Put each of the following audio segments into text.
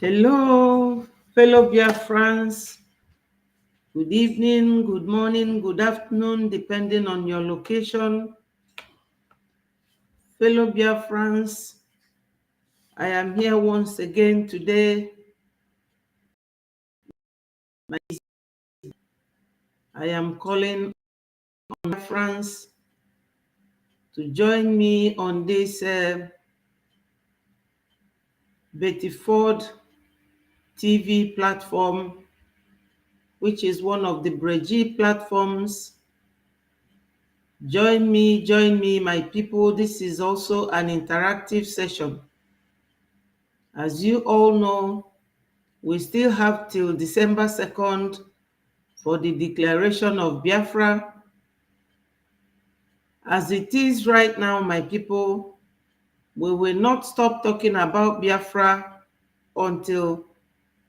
Hello, fellow Biafrans. Good evening, good morning, good afternoon, depending on your location. Fellow Biafrans, I am here once again today. I am calling on Biafrans to join me on this Betty Ford TV platform, which is one of the Brgie platforms. Join me, my people. This is also an interactive session. As you all know, we still have till December 2nd for the declaration of Biafra. As it is right now, my people, we will not stop talking about Biafra until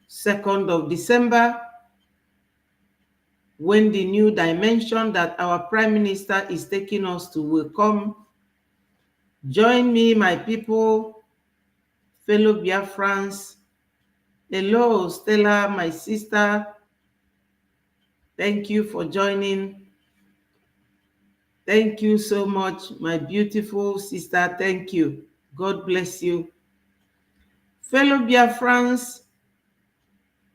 2nd of December, when the new dimension that our Prime Minister is taking us to will come. Join me, my people, fellow Biafrans. Hello, Stella, my sister. Thank you for joining. Thank you so much, my beautiful sister. Thank you. God bless you. Fellow Biafrans,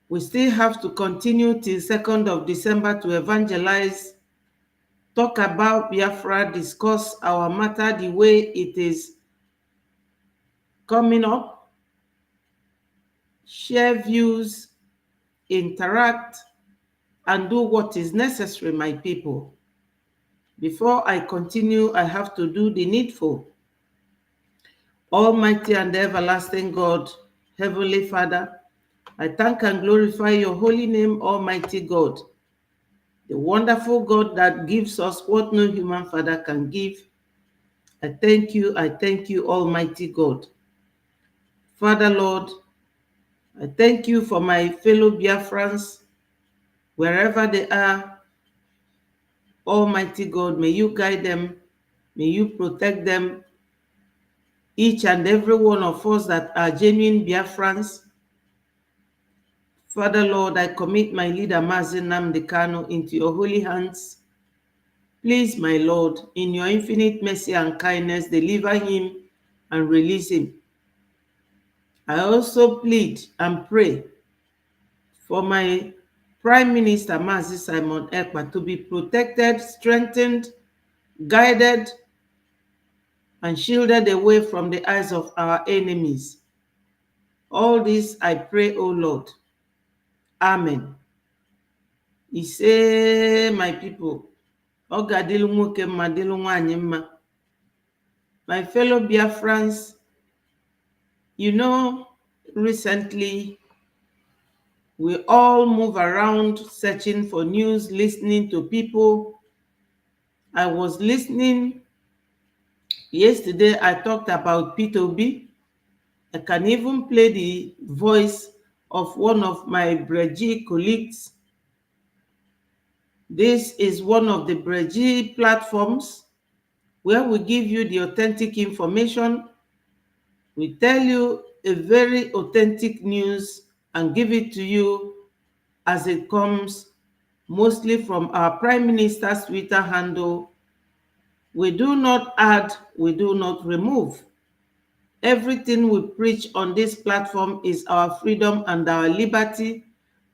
we still have to continue till 2nd of December to evangelize, talk about Biafra, discuss our matter the way it is coming up, share views, interact, and do what is necessary, my people. Before I continue, I have to do the needful. Almighty and everlasting God, Heavenly Father, I thank and glorify your holy name, Almighty God, the wonderful God that gives us what no human father can give. I thank you, Almighty God. Father, Lord, I thank you for my fellow Biafrans, wherever they are. Almighty God, may you guide them, may you protect them, each and every one of us that are genuine Biafrans. Father, Lord, I commit my leader, Mazi Nnamdi Kanu, into your holy hands. Please, my Lord, in your infinite mercy and kindness, deliver him and release him. I also plead and pray for my Prime Minister, Mazi Simon Ekpa, to be protected, strengthened, guided, and shielded away from the eyes of our enemies. All this I pray, O Lord. Amen. He say, my people, Oga dịlụ nwoke mma dịlụ nwanyị mma. My fellow Biafrans, you know, recently we all move around searching for news, listening to people. I was listening yesterday. I talked about P2B. I can even play the voice of one of my Brgie colleagues. This is one of the Brgie platforms where we give you the authentic information. We tell you a very authentic news and give it to you as it comes, mostly from our Prime Minister's Twitter handle. We do not add, we do not remove. Everything we preach on this platform is our freedom and our liberty.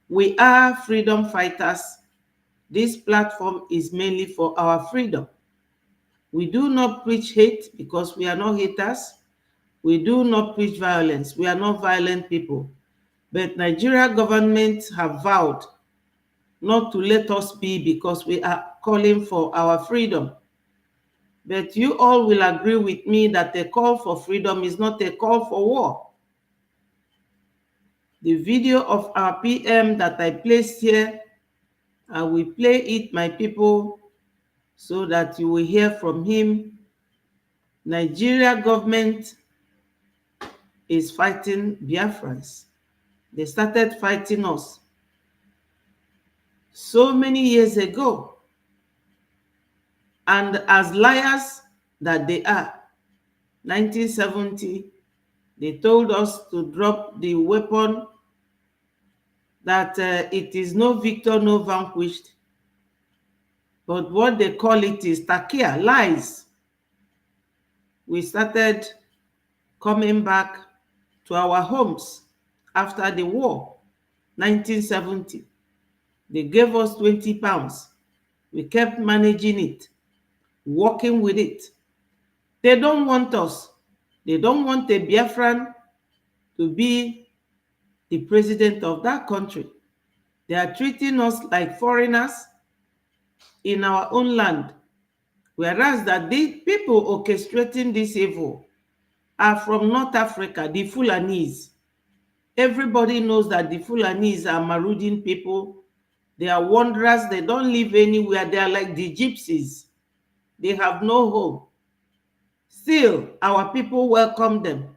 We are freedom fighters. This platform is mainly for our freedom. We do not preach hate because we are not haters. We do not preach violence. We are not violent people. But Nigeria government have vowed not to let us be because we are calling for our freedom. But you all will agree with me that a call for freedom is not a call for war. The video of our PM that I placed here, I will play it, my people, so that you will hear from him. Nigeria government is fighting Biafrans. They started fighting us so many years ago. And as liars that they are, 1970, they told us to drop the weapon, that it is no victor, no vanquished. But what they call it is takia, lies. We started coming back to our homes after the war, 1970. They gave us 20 pounds. We kept managing it, working with it. They don't want us. They don't want a Biafran to be the president of that country. They are treating us like foreigners in our own land, whereas that the people orchestrating this evil are from North Africa, the Fulanese. Everybody knows that the Fulanese are marauding people. They are wanderers. They don't live anywhere. They are like the gypsies. They have no home. Still, our people welcome them.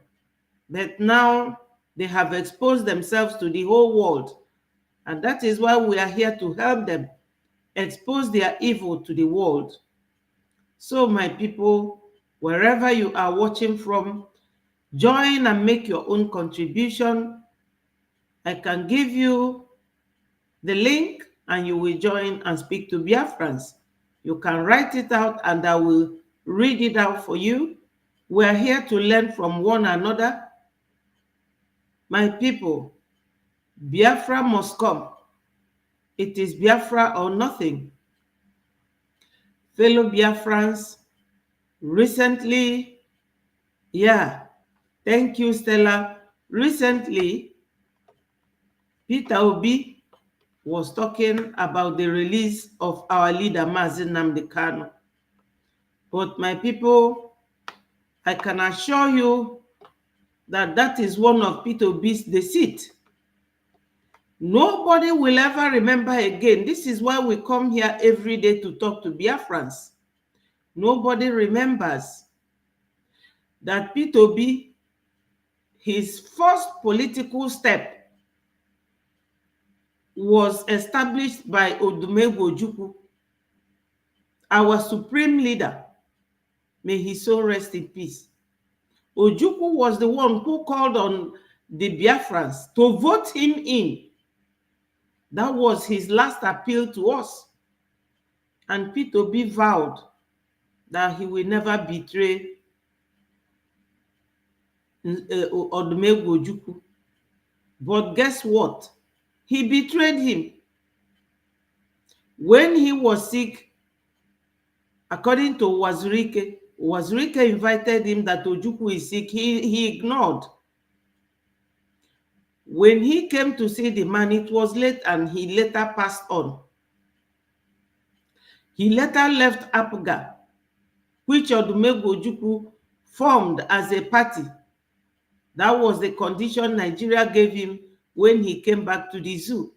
But now they have exposed themselves to the whole world. And that is why we are here to help them expose their evil to the world. So, my people, wherever you are watching from, join and make your own contribution. I can give you the link and you will join and speak to Biafrans. You can write it out and I will read it out for you. We are here to learn from one another. My people, Biafra must come. It is Biafra or nothing. Fellow Biafrans, recently, thank you, Stella. Recently, Peter Obi was talking about the release of our leader, Mazi Nnamdi Kanu. But my people, I can assure you that that is one of Peter Obi's deceit. Nobody will ever remember again. This is why we come here every day to talk to Biafrans. Nobody remembers that Peter Obi, his first political step was established by Odumegwu Ojukwu, our supreme leader. May his soul rest in peace. Ojukwu was the one who called on the Biafrans to vote him in. That was his last appeal to us. And Peter Obi vowed that he will never betray Odumegwu Ojukwu. But guess what? He betrayed him. When he was sick, according to Wazirike invited him that Ojukwu is sick. He ignored. When he came to see the man, it was late and he later passed on. He later left APGA, which Odumegwu Ojukwu formed as a party. That was the condition Nigeria gave him when he came back to the zoo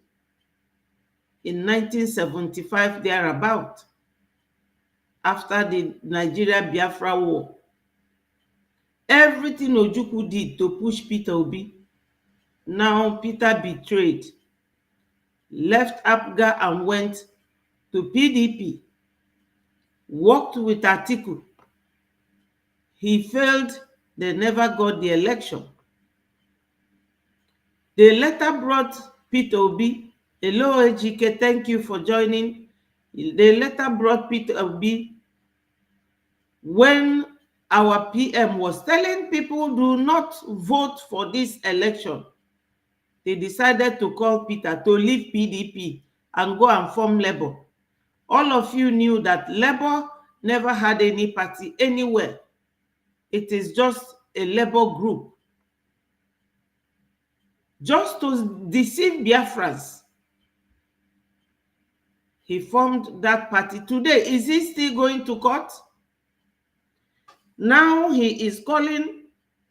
in 1975, thereabout, after the Nigeria-Biafra war. Everything Ojukwu did to push Peter Obi. Now Peter betrayed, left APGA and went to PDP, worked with Atiku. He failed. They never got the election. They later brought Peter Obi. Hello, Ejike, thank you for joining. They later brought Peter Obi when our PM was telling people do not vote for this election. They decided to call Peter to leave PDP and go and form Labour. All of you knew that Labour never had any party anywhere. It is just a Labour group. Just to deceive Biafrans, he formed that party. Today, is he still going to court? Now he is calling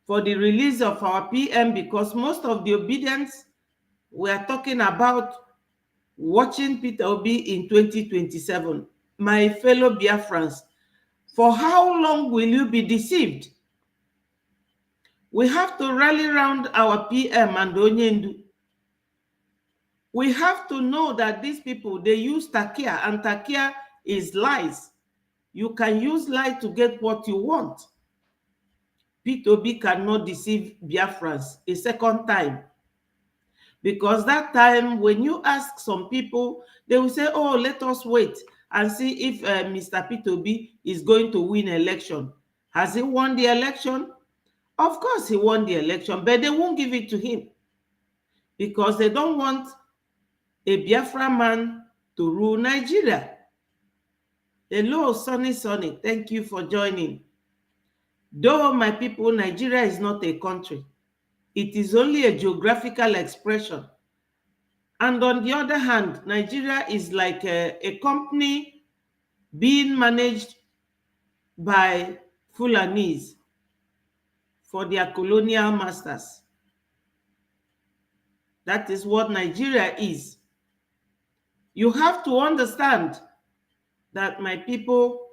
for the release of our PM because most of the obedience we are talking about watching Peter Obi in 2027. My fellow Biafrans, for how long will you be deceived? We have to rally around our PM and Onyendu. We have to know that these people, they use takia, and takia is lies. You can use lie to get what you want. P2B cannot deceive Biafrans a second time. Because that time, when you ask some people, they will say, oh, let us wait and see if Mr. P2B is going to win election. Has he won the election? Of course, he won the election, but they won't give it to him because they don't want a Biafra man to rule Nigeria. Hello, Sonny. Thank you for joining. Though, my people, Nigeria is not a country. It is only a geographical expression. And on the other hand, Nigeria is like a company being managed by Fulanis for their colonial masters. That is what Nigeria is. You have to understand that, my people,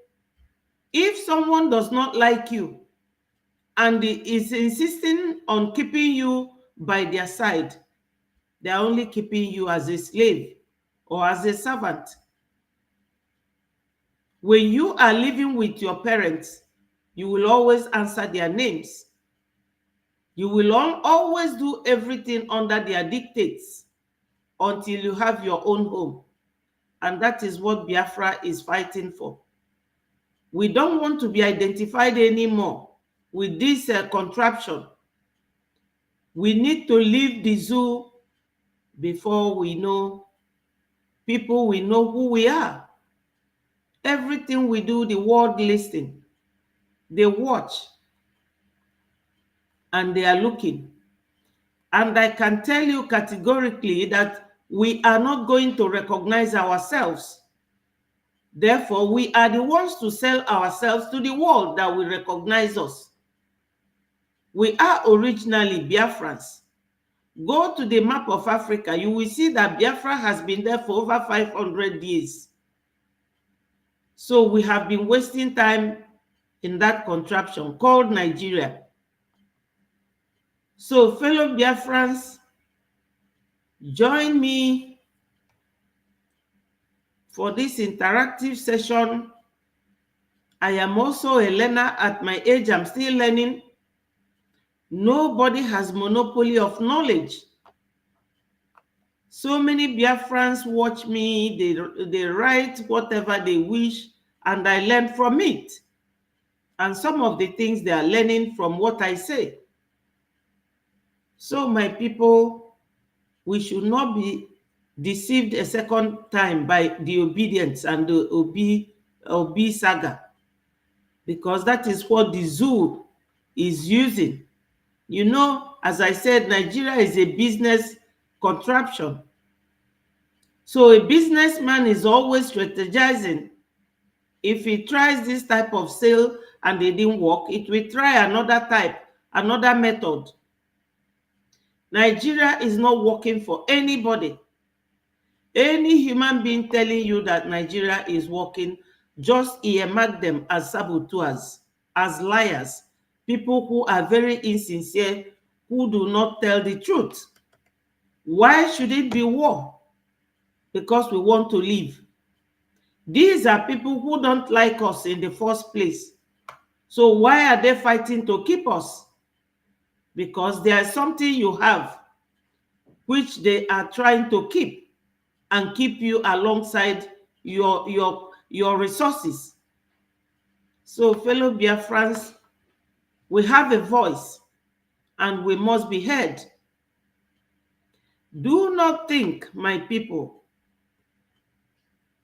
if someone does not like you and is insisting on keeping you by their side, they are only keeping you as a slave or as a servant. When you are living with your parents, you will always answer their names. You will always do everything under their dictates until you have your own home. And that is what Biafra is fighting for. We don't want to be identified anymore with this contraption. We need to leave the zoo before we know people will know who we are. Everything we do, the world listen. They watch and they are looking. And I can tell you categorically that we are not going to recognize ourselves. Therefore, we are the ones to sell ourselves to the world that will recognize us. We are originally Biafrans. Go to the map of Africa, you will see that Biafra has been there for over 500 years. So we have been wasting time in that contraption called Nigeria. So, fellow Biafrans, join me for this interactive session. I am also a learner. At my age, I'm still learning. Nobody has monopoly of knowledge. So many Biafrans watch me, they write whatever they wish, and I learn from it. And some of the things they are learning from what I say. So, my people, we should not be deceived a second time by the obedience and the Obi saga, because that is what the zoo is using. You know, as I said, Nigeria is a business contraption. So a businessman is always strategizing. If he tries this type of sale and it didn't work, it will try another type, another method. Nigeria is not working for anybody. Any human being telling you that Nigeria is working, just earmark them as saboteurs, as liars, people who are very insincere, who do not tell the truth. Why should it be war? Because we want to live. These are people who don't like us in the first place. So why are they fighting to keep us? Because there is something you have which they are trying to keep, and keep you alongside your resources. So, fellow Biafrans, we have a voice and we must be heard. Do not think, my people,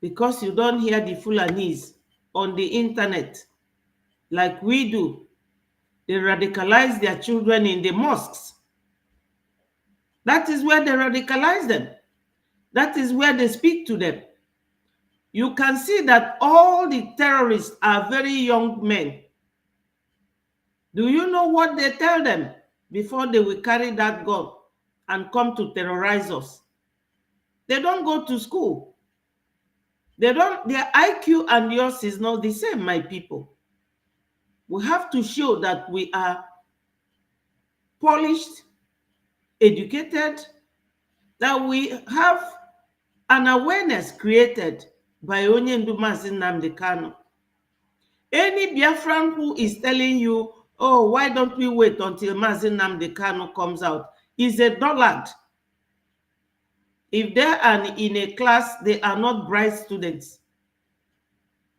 because you don't hear the Fulanis on the internet like we do, they radicalize their children in the mosques. That is where they radicalize them. That is where they speak to them. You can see that all the terrorists are very young men. Do you know what they tell them before they will carry that gun and come to terrorize us? They don't go to school. Their IQ and yours is not the same, my people. We have to show that we are polished, educated, that we have an awareness created by Onyendu Mazi Nnamdi Kanu. Any Biafran who is telling you, oh, why don't we wait until Mazi Nnamdi Kanu comes out, is a dullard. If they are in a class, they are not bright students.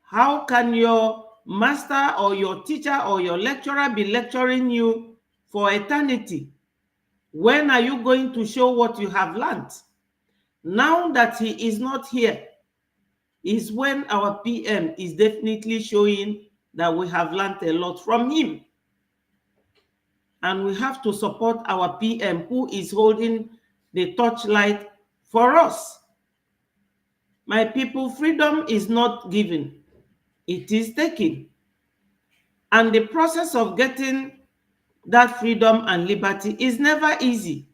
How can your master or your teacher or your lecturer be lecturing you for eternity? When are you going to show what you have learned? Now that he is not here, is when our PM is definitely showing that we have learned a lot from him. And we have to support our PM who is holding the torchlight for us. My people, freedom is not given, it is taken. And the process of getting that freedom and liberty is never easy.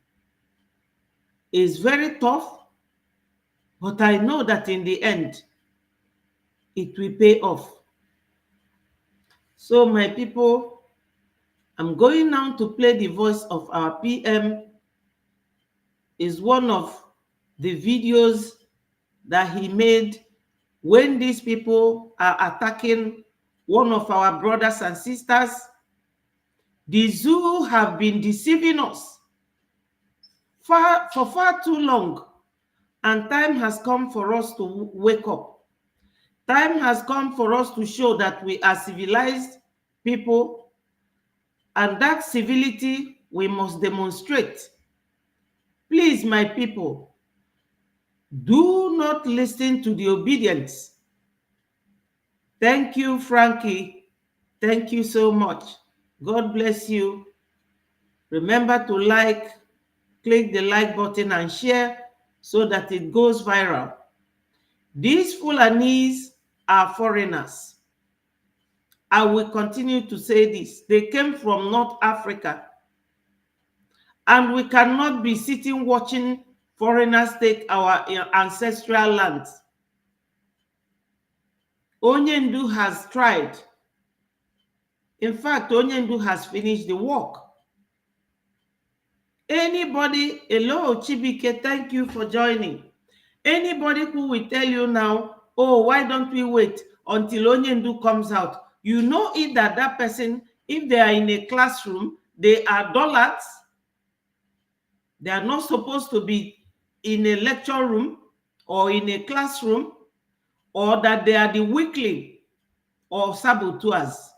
It's very tough, but I know that in the end, it will pay off. So my people, I'm going now to play the voice of our PM. Is one of the videos that he made when these people are attacking one of our brothers and sisters. The zoo have been deceiving us for far too long, and time has come for us to wake up. Time has come for us to show that we are civilized people, and that civility we must demonstrate. Please, my people, do not listen to the obedience. Thank you, Frankie. Thank you so much. God bless you. Remember to like, click the like button and share so that it goes viral. These Fulanis are foreigners. I will continue to say this. They came from North Africa. And we cannot be sitting watching foreigners take our ancestral lands. Onyendu has tried. In fact, Onyendu has finished the work. Anybody, hello Chibike, thank you for joining. Anybody who will tell you now, oh, why don't we wait until Onyendu comes out? You know it that that person, if they are in a classroom, they are dullards. They are not supposed to be in a lecture room or in a classroom, or that they are the weakling or saboteurs.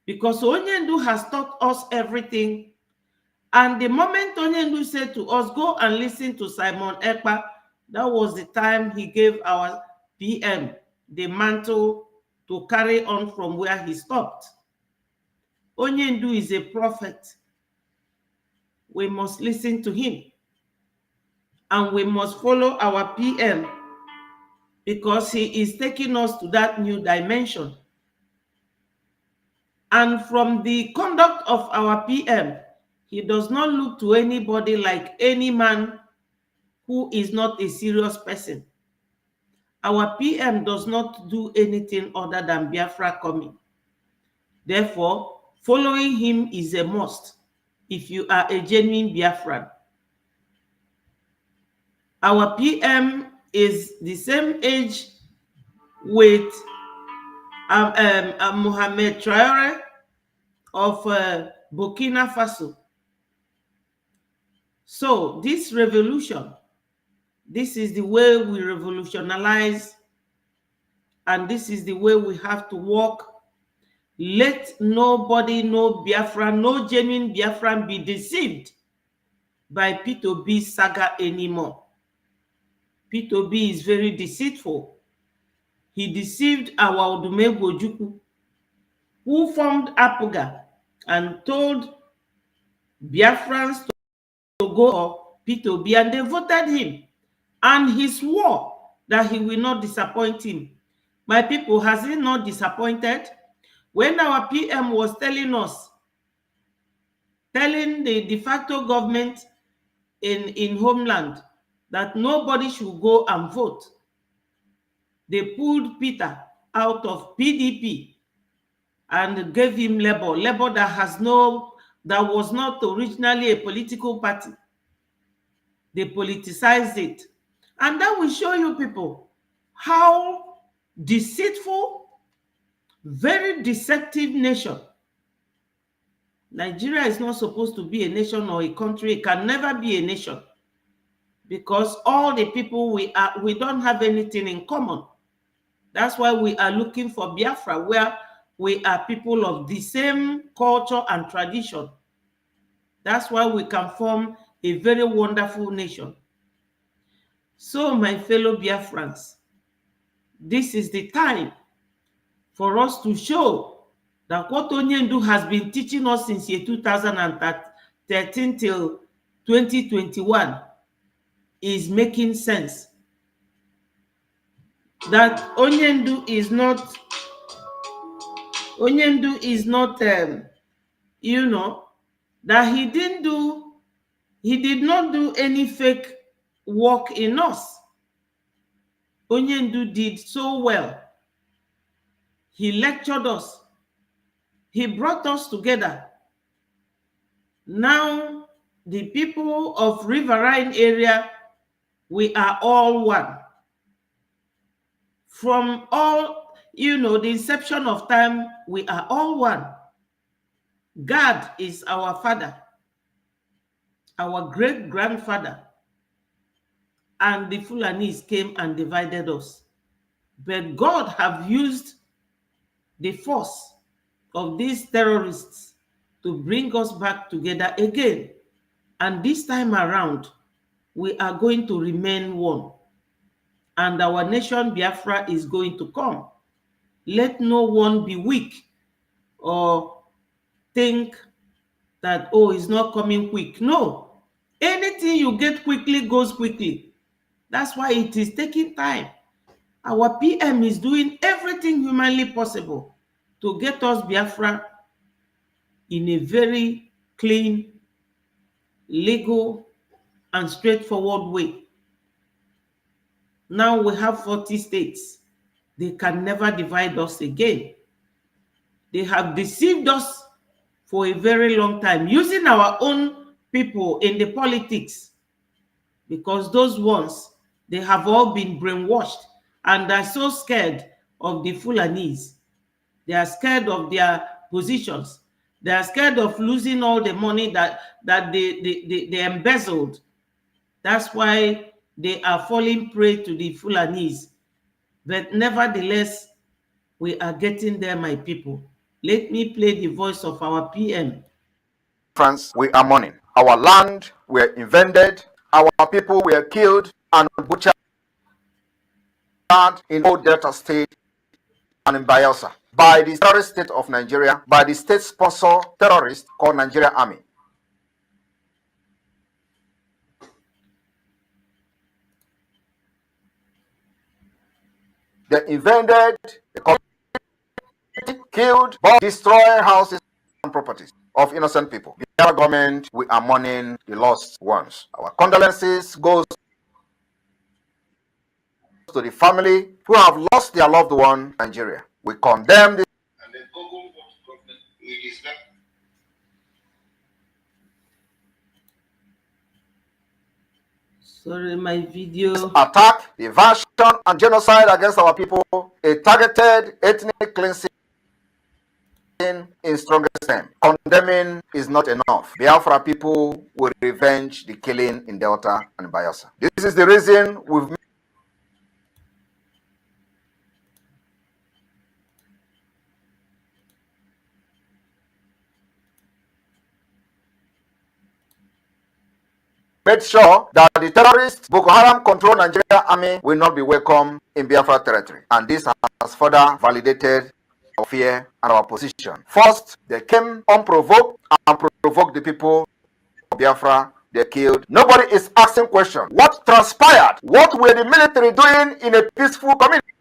Because Onyendu has taught us everything. And the moment Onyendu said to us, go and listen to Simon Ekpa, that was the time he gave our PM the mantle to carry on from where he stopped. Onyendu is a prophet. We must listen to him. And we must follow our PM because he is taking us to that new dimension. And from the conduct of our PM, he does not look to anybody like any man who is not a serious person. Our PM does not do anything other than Biafra coming. Therefore, following him is a must if you are a genuine Biafran. Our PM is the same age with Mohamed Traore of Burkina Faso. So this revolution, this is the way we revolutionize, and this is the way we have to walk. Let nobody, no Biafran, no genuine Biafran be deceived by P2B saga anymore. P2B is very deceitful. He deceived our Odumegwu Ojukwu, who formed Apuga and told Biafrans to go for P2B, and they voted him. And he swore that he will not disappoint him. My people, has he not disappointed? When our PM was telling us, telling the de facto government in homeland that nobody should go and vote, they pulled Peter out of PDP and gave him Labour that was not originally a political party. They politicized it. And that will show you people how deceitful, very deceptive nation Nigeria is not supposed to be a nation or a country. It can never be a nation, because all the people we don't have anything in common. That's why we are looking for Biafra, where we are people of the same culture and tradition. That's why we can form a very wonderful nation. So, my fellow Biafrans, this is the time for us to show that what Onyendu has been teaching us since year 2013 till 2021 is making sense. That Onyendu is not, you know, that he did not do any fake work in us. Onyendu did so well. He lectured us. He brought us together. Now, the people of Riverine area, we are all one. From all, you know, the inception of time, we are all one. God is our father, our great-grandfather, and the Fulanis came and divided us. But God have used the force of these terrorists to bring us back together again. And this time around, we are going to remain one. And our nation, Biafra, is going to come. Let no one be weak or think that, oh, it's not coming quick. No. Anything you get quickly goes quickly. That's why it is taking time. Our PM is doing everything humanly possible to get us Biafra in a very clean, legal, and straightforward way. Now we have 40 states. They can never divide us again. They have deceived us for a very long time, using our own people in the politics, because those ones, they have all been brainwashed and are so scared of the Fulanis. They are scared of their positions. They are scared of losing all the money that they embezzled. That's why they are falling prey to the Fulanis. But nevertheless, we are getting there, my people. Let me play the voice of our PM. France, we are mourning. Our land were invaded, our people were killed and butchered in Old Delta State and in Biafra by the terrorist state of Nigeria, by the state-sponsor terrorist called Nigerian Army. They invaded, killed, bombed, destroyed houses and properties of innocent people. The government, we are mourning the lost ones. Our condolences goes to the family who have lost their loved one in Nigeria. We condemn this. And then Google what government is that. Sorry, my video. Attack, diversion, and genocide against our people, a targeted ethnic cleansing in strongest terms. Condemning is not enough. Biafra people will revenge the killing in Delta and Biafra. This is the reason we've made sure that the terrorist Boko Haram controlled Nigerian army will not be welcome in Biafra territory. And this has further validated our fear and our position. First, they came unprovoked and provoked the people of Biafra. They killed. Nobody is asking questions. What transpired? What were the military doing in a peaceful community?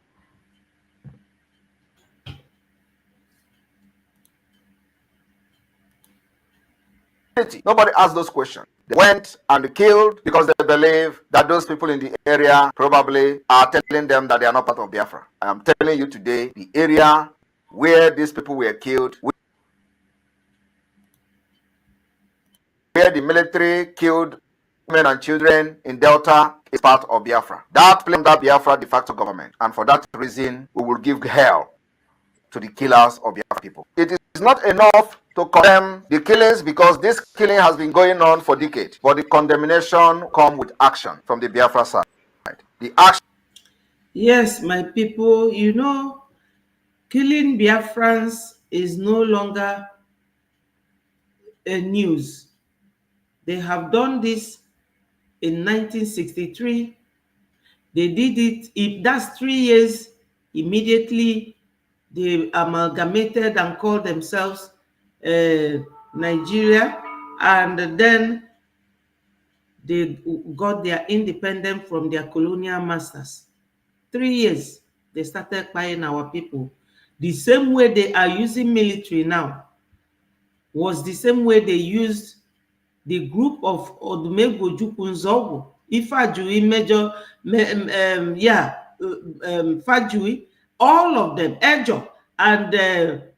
Nobody asked those questions. They went and killed because they believe that those people in the area probably are telling them that they are not part of Biafra. I am telling you today, the area where these people were killed, where the military killed women and children in Delta, is part of Biafra. That place under Biafra de facto government. And for that reason, we will give hell to the killers of Biafra people. It is not enough to condemn the killings because this killing has been going on for decades. But the condemnation come with action from the Biafra side. The action. Yes, my people, you know, killing Biafrans is no longer a news. They have done this in 1963. They did it. If that's 3 years, immediately they amalgamated and called themselves Nigeria, and then they got their independence from their colonial masters. 3 years, they started buying our people. The same way they are using military now was the same way they used the group of Odumegwu Jukunzogu, Ifajui, Major, Fajui, all of them, Ejo and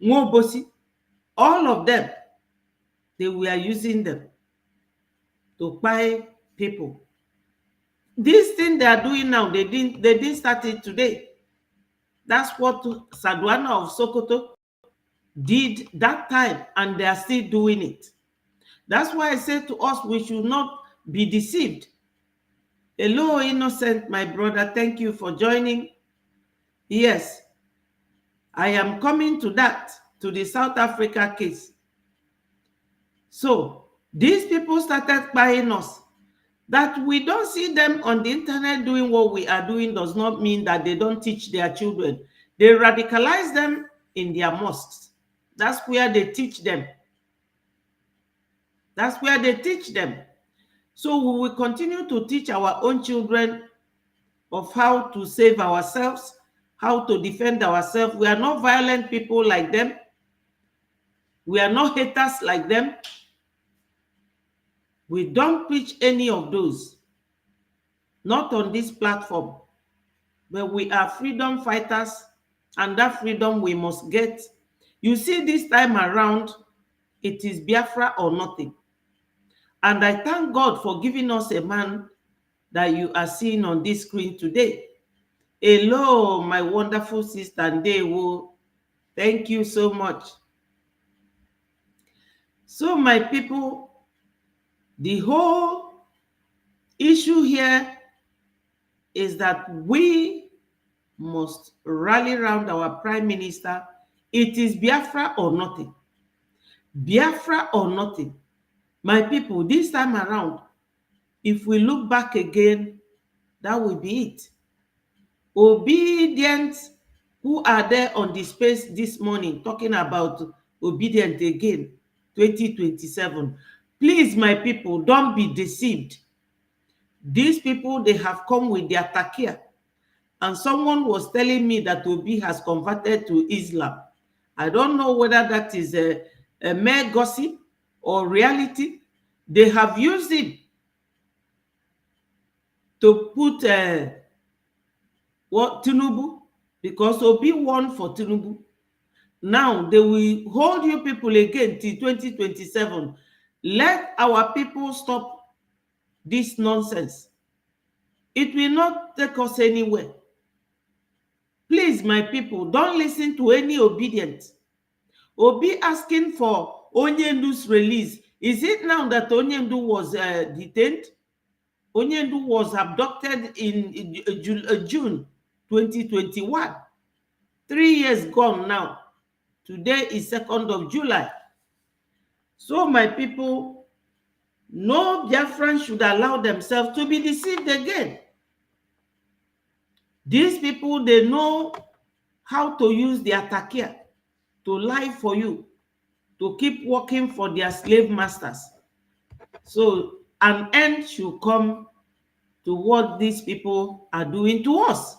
Nwobosi, all of them, they were using them to buy people. This thing they are doing now, they didn't start it today. That's what Sadwana of Sokoto did that time, and they are still doing it. That's why I say to us, we should not be deceived. Hello, Innocent, my brother. Thank you for joining. Yes, I am coming to that, to the South Africa case. So these people started buying us. That we don't see them on the internet doing what we are doing does not mean that they don't teach their children. They radicalize them in their mosques. That's where they teach them. That's where they teach them. So we will continue to teach our own children of how to save ourselves, how to defend ourselves. We are not violent people like them. We are not haters like them. We don't preach any of those. Not on this platform. But we are freedom fighters, and that freedom we must get. You see, this time around, it is Biafra or nothing. And I thank God for giving us a man that you are seeing on this screen today. Hello, my wonderful sister Ndewo. Thank you so much. So, my people, the whole issue here is that we must rally around our Prime Minister. It is Biafra or nothing. Biafra or nothing. My people, this time around, if we look back again, that will be it. Obedient, who are there on the space this morning talking about obedient again, 2027. Please, my people, don't be deceived. These people, they have come with their takia. And someone was telling me that Obi has converted to Islam. I don't know whether that is a mere gossip or reality. They have used it to put Tinubu, because Obi won for Tinubu. Now they will hold you people again till 2027. Let our people stop this nonsense. It will not take us anywhere. Please, my people, don't listen to any obedient. Obi asking for Onyendu's release. Is it now that Onyendu was detained? Onyendu was abducted in June 2021. 3 years gone now. Today is 2nd of July. So, my people, no Biafran should allow themselves to be deceived again. These people, they know how to use their takia to lie for you, to keep working for their slave masters. So an end should come to what these people are doing to us.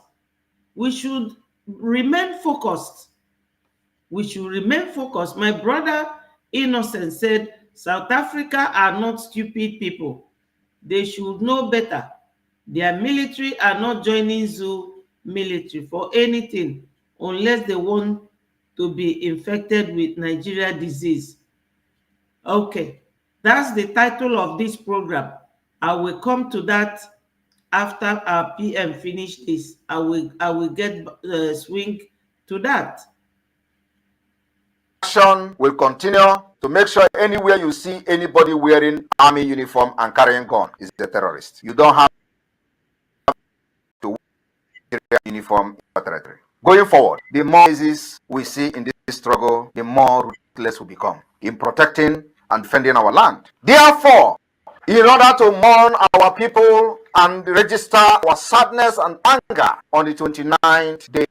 We should remain focused. We should remain focused. My brother Innocent said, South Africa are not stupid people. They should know better. Their military are not joining zoo military for anything unless they want to be infected with Nigeria disease. Okay, that's the title of this program. I will come to that after our PM finish this. I will get swing to that. Action will continue to make sure anywhere you see anybody wearing army uniform and carrying gun is a terrorist. You don't have to wear uniform in your territory. Going forward, the more cases we see in this struggle, the more ruthless we become in protecting and defending our land. Therefore, in order to mourn our people and register our sadness and anger on the 29th day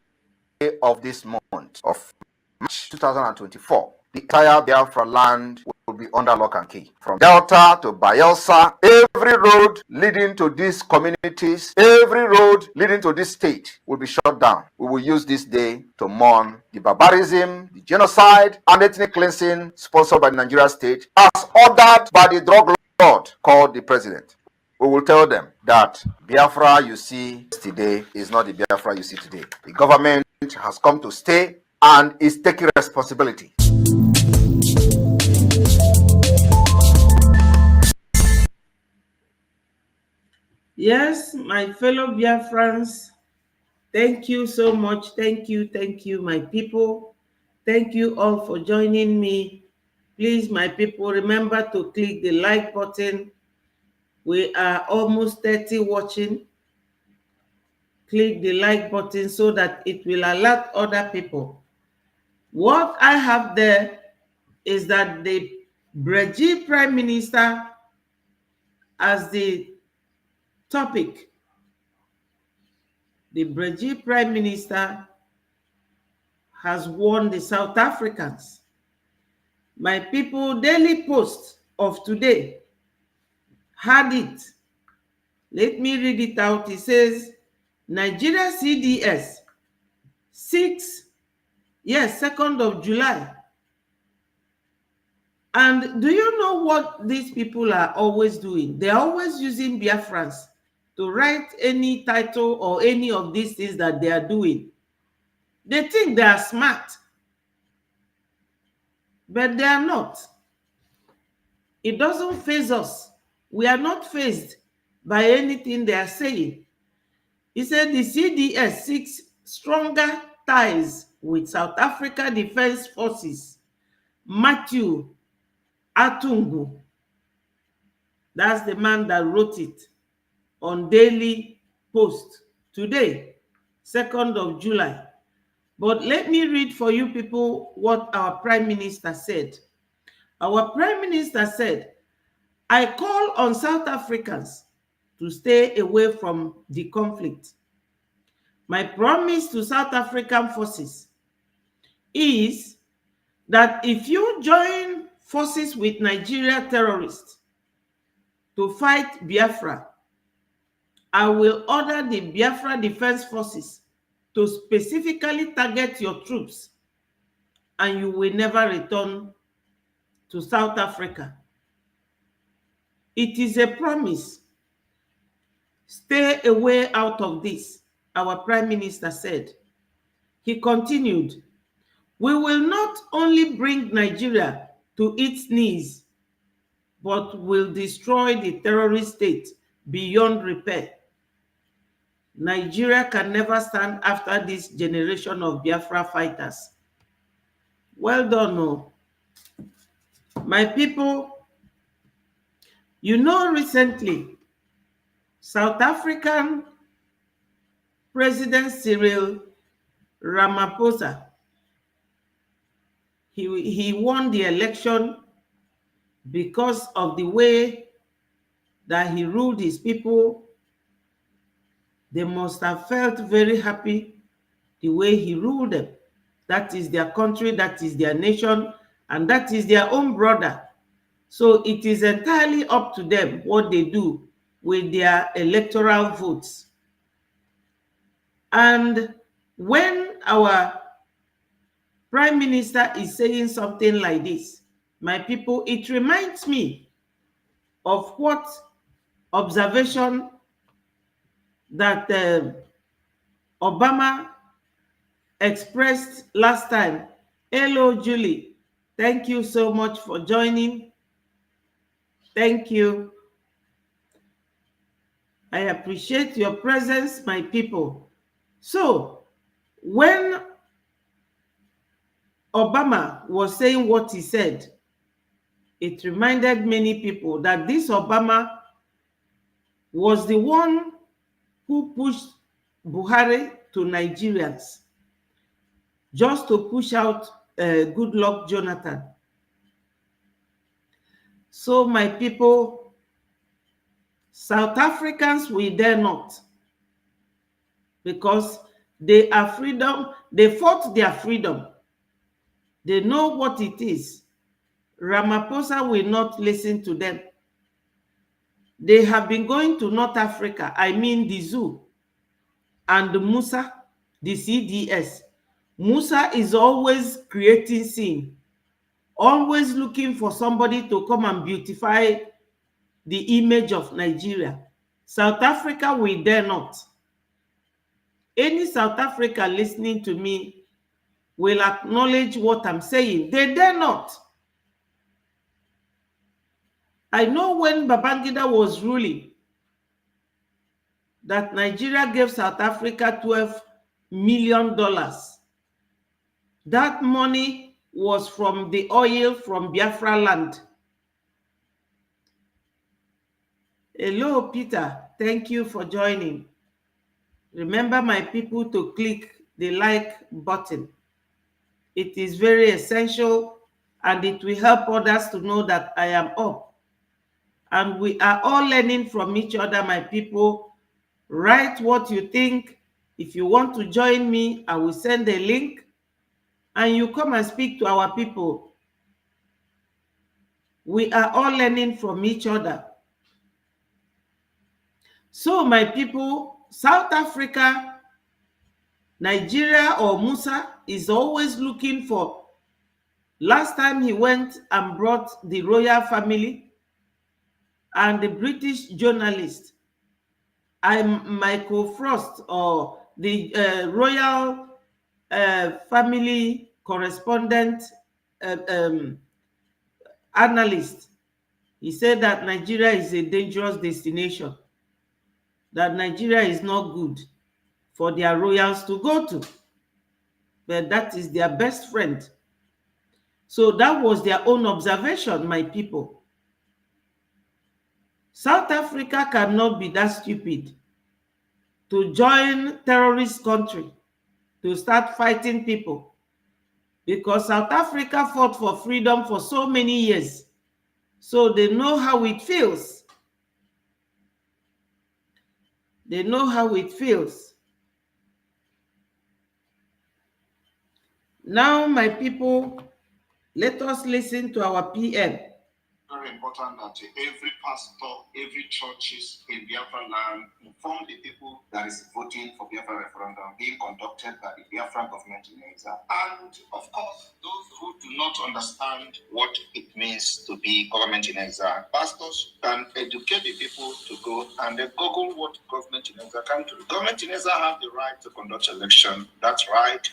of this month of March 2024, the entire Biafra land will be under lock and key. From Delta to Bayelsa, every road leading to these communities, every road leading to this state will be shut down. We will use this day to mourn the barbarism, the genocide, and ethnic cleansing sponsored by the Nigerian state as ordered by the drug lord called the president. We will tell them that Biafra you see today is not the Biafra you see today. The government has come to stay and is taking responsibility. Yes, my fellow Biafrans, thank you so much. Thank you, my people. Thank you all for joining me. Please, my people, remember to click the like button. We are almost 30 watching. Click the like button so that it will alert other people. What I have there is that the Brgie Prime Minister as the topic. The Brgie Prime Minister has warned the South Africans. My people, Daily Post of today had it. Let me read it out. It says, Nigeria CDS, 2nd of July. And do you know what these people are always doing? They're always using Biafrans to write any title or any of these things that they are doing. They think they are smart, but they are not. It doesn't faze us. We are not fazed by anything they are saying. He said the CDS seeks stronger ties with South Africa Defense Forces. Matthew Atungu, that's the man that wrote it on Daily Post today, 2nd of July. But let me read for you people what our Prime Minister said. Our Prime Minister said, I call on South Africans to stay away from the conflict. My promise to South African forces is that if you join forces with Nigeria terrorists to fight Biafra, I will order the Biafra Defense Forces to specifically target your troops, and you will never return to South Africa. It is a promise. Stay away out of this, our Prime Minister said. He continued, we will not only bring Nigeria to its knees, but will destroy the terrorist state beyond repair. Nigeria can never stand after this generation of Biafra fighters. Well done, oh. My people, you know, recently, South African President Cyril Ramaphosa, he won the election because of the way that he ruled his people. They must have felt very happy the way he ruled them. That is their country, that is their nation, and that is their own brother. So it is entirely up to them what they do with their electoral votes. And when our Prime Minister is saying something like this, my people, it reminds me of what observation that Obama expressed last time. Hello, Julie. Thank you so much for joining. Thank you. I appreciate your presence, my people. So, when Obama was saying what he said, it reminded many people that this Obama was the one who pushed Buhari to Nigerians just to push out Goodluck Jonathan. So my people, South Africans, we dare not, because they are freedom. They fought their freedom. They know what it is. Ramaphosa will not listen to them. They have been going to North Africa, I mean the zoo, and the Musa, the CDS. Musa is always creating scene, always looking for somebody to come and beautify the image of Nigeria. South Africa, we dare not. Any South African listening to me will acknowledge what I'm saying. They dare not. I know when Babangida was ruling that Nigeria gave South Africa $12 million. That money was from the oil from Biafra land. Hello, Peter. Thank you for joining. Remember, my people, to click the like button. It is very essential, and it will help others to know that I am up. And we are all learning from each other, my people. Write what you think. If you want to join me, I will send a link, and you come and speak to our people. We are all learning from each other. So, my people, South Africa, Nigeria, or Musa is always looking for. Last time he went and brought the royal family and the British journalist, Michael Frost, or the royal family correspondent analyst. He said that Nigeria is a dangerous destination, that Nigeria is not good for their royals to go to, but that is their best friend. So that was their own observation, my people. South Africa cannot be that stupid to join terrorist country to start fighting people, because South Africa fought for freedom for so many years. So they know how it feels. They know how it feels. Now, my people, let us listen to our PM. Very important that every pastor, every churches in Biafra land inform the people that is voting for Biafra referendum being conducted by the Biafra government in exile. And of course, those who do not understand what it means to be government in exile, pastors can educate the people to go and Google what government in exile can do. Government in exile have the right to conduct election. That's right.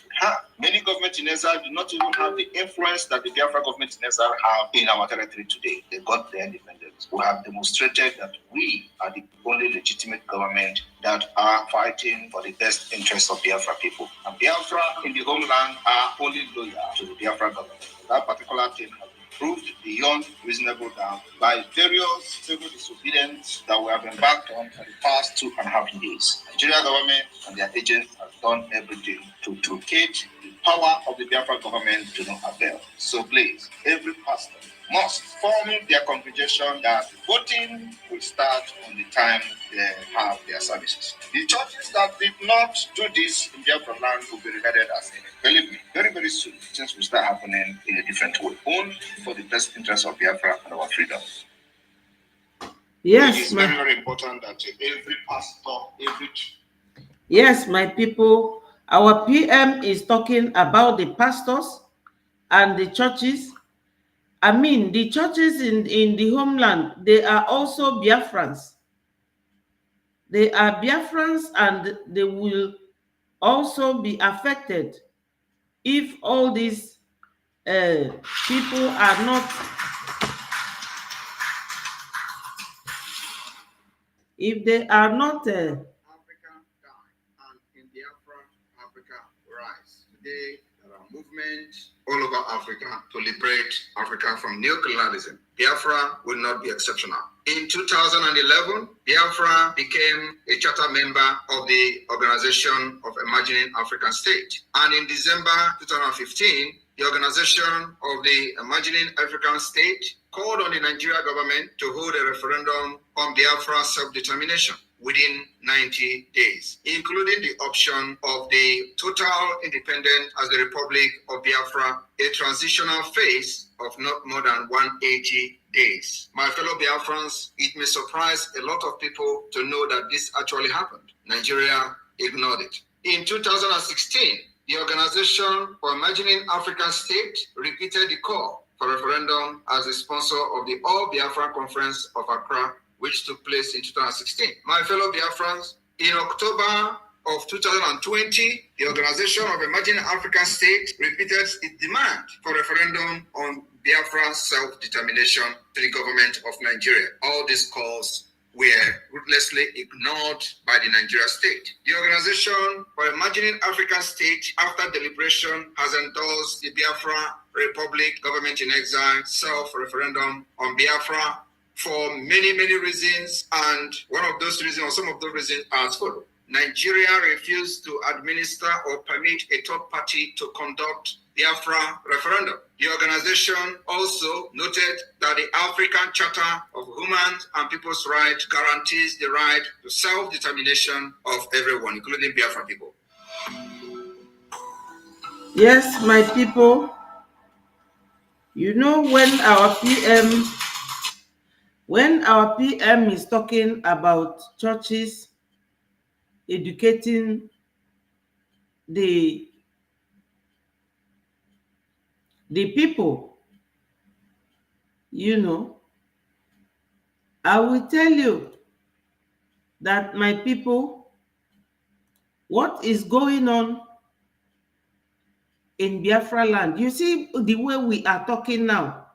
Many government in exile do not even have the influence that the Biafra government in exile have in our territory today. They got their independence. We have demonstrated that we are the only legitimate government that are fighting for the best interests of Biafra people. And Biafra in the homeland are only loyal to the Biafra government. That particular thing has been proved beyond reasonable doubt by various civil disobedience that we have embarked on for the past 2.5 years. Nigeria government and their agents have done everything to truncate the power of the Biafra government to no avail. So please, every pastor must form their congregation that voting will start on the time they have their services. The churches that did not do this in Biafra land will be regarded as a, believe me, very, very soon things will start happening in a different way, only for the best interest of Biafra and our freedom. Yes, it is very, very important that every pastor, every yes, my people, our PM is talking about the pastors and the churches. I mean, the churches in the homeland, they are also Biafrans. They are Biafrans, and they will also be affected if all these people are not, if they are not Africa die and in Biafra, Africa rise. Today, there are movement all over Africa to liberate Africa from neocolonialism. Biafra will not be exceptional. In 2011, Biafra became a charter member of the Organization of Emerging African States. And in December 2015, the Organization of the Emerging African States called on the Nigerian government to hold a referendum on Biafra self-determination within 90 days, including the option of the total independence as the Republic of Biafra, a transitional phase of not more than 180 days. My fellow Biafrans, it may surprise a lot of people to know that this actually happened. Nigeria ignored it. In 2016, the Organization for Emerging African States repeated the call for referendum as the sponsor of the All Biafra Conference of Accra, which took place in 2016. My fellow Biafrans, in October of 2020, the Organization of Emerging African States repeated its demand for referendum on Biafra self-determination to the government of Nigeria. All these calls were ruthlessly ignored by the Nigeria state. The Organization for Emerging African States, after deliberation, has endorsed the Biafra Republic Government in Exile self-referendum on Biafra for many, many reasons, and one of those reasons, or some of those reasons, are as follows. Nigeria refused to administer or permit a third party to conduct Biafra referendum. The organization also noted that the African Charter of Human and People's Rights guarantees the right to self-determination of everyone, including Biafra people. Yes, my people, you know, when our PM is talking about churches educating the people, you know, I will tell you that, my people, what is going on in Biafra land, you see the way we are talking now.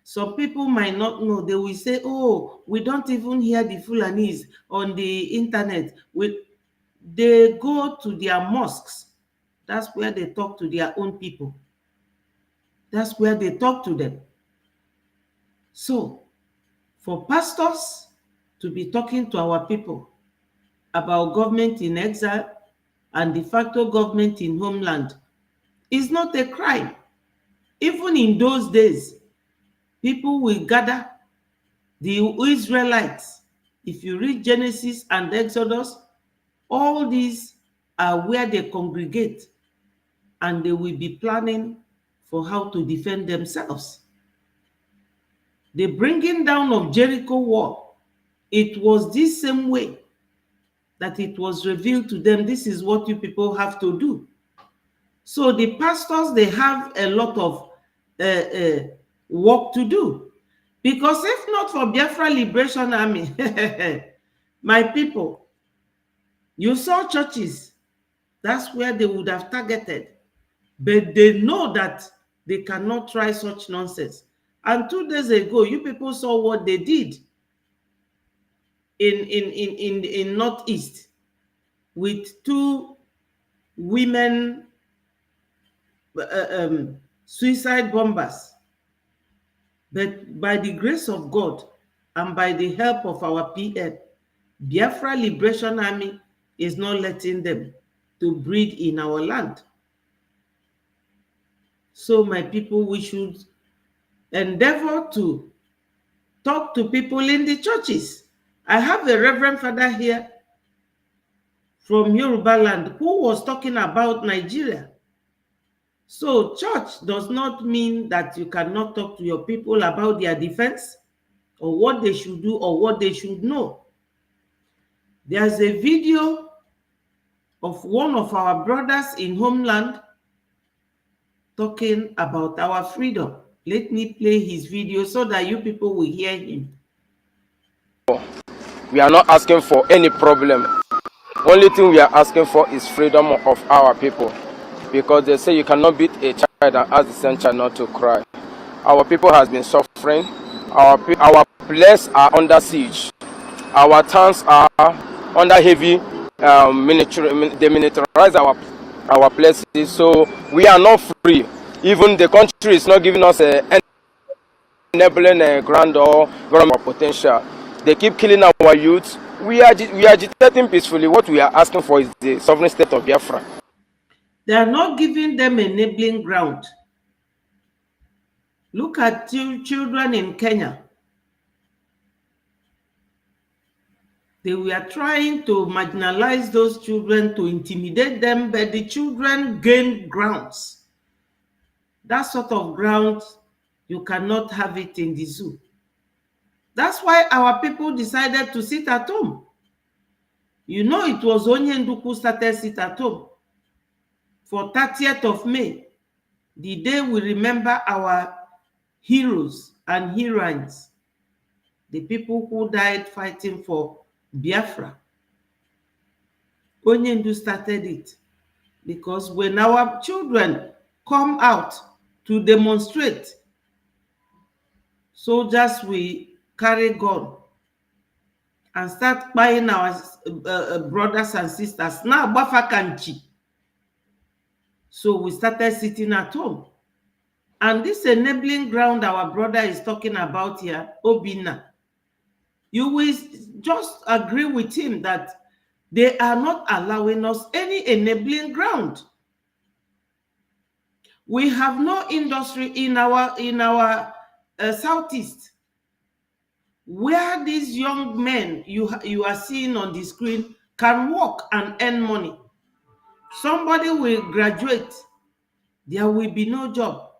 Some people might not know. They will say, oh, we don't even hear the Fulanis on the internet. They go to their mosques. That's where they talk to their own people. That's where they talk to them. So, for pastors to be talking to our people about government in exile and de facto government in homeland is not a crime. Even in those days, people will gather, the Israelites. If you read Genesis and Exodus, all these are where they congregate, and they will be planning for how to defend themselves. The bringing down of Jericho wall, it was this same way that it was revealed to them, this is what you people have to do. So the pastors, they have a lot of work to do. Because if not for Biafra Liberation Army, my people, you saw churches, that's where they would have targeted. But they know that they cannot try such nonsense. And 2 days ago, you people saw what they did in Northeast with 2 women suicide bombers. But by the grace of God and by the help of our PM, Biafra Liberation Army is not letting them to breed in our land. So, my people, we should endeavor to talk to people in the churches. I have a Reverend Father here from Yoruba land who was talking about Nigeria. So church does not mean that you cannot talk to your people about their defense or what they should do or what they should know. There's a video of one of our brothers in homeland talking about our freedom. Let me play his video so that you people will hear him. We are not asking for any problem. Only thing we are asking for is freedom of our people. Because they say you cannot beat a child and ask the same child not to cry. Our people has been suffering. Our places are under siege. Our towns are under heavy military. They militarize our places, so we are not free. Even the country is not giving us a enabling ground or government potential. They keep killing our youth. We are agitating peacefully. What we are asking for is the sovereign state of Biafra. They are not giving them enabling ground. Look at children in Kenya. They were trying to marginalize those children, to intimidate them, but the children gained grounds. That sort of ground, you cannot have it in the zoo. That's why our people decided to sit at home. You know, it was Onyendu who started sit at home for 30th of May, the day we remember our heroes and heroines, the people who died fighting for Biafra. Onyendu started it because when our children come out to demonstrate, soldiers will carry gun and start buying our brothers and sisters. Now, Bafa Kanchi. So we started sitting at home. And this enabling ground our brother is talking about here, Obina, you will just agree with him that they are not allowing us any enabling ground. We have no industry in our southeast, where these young men you are seeing on the screen can work and earn money. Somebody will graduate, there will be no job.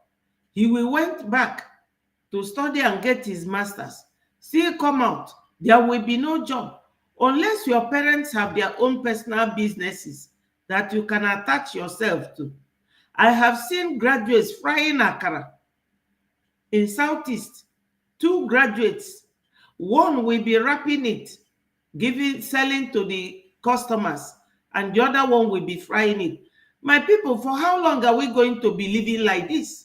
He will went back to study and get his master's. Still come out, there will be no job. Unless your parents have their own personal businesses that you can attach yourself to. I have seen graduates frying akara in Southeast. 2 graduates. One will be wrapping it, selling to the customers, and the other one will be frying it. My people, for how long are we going to be living like this?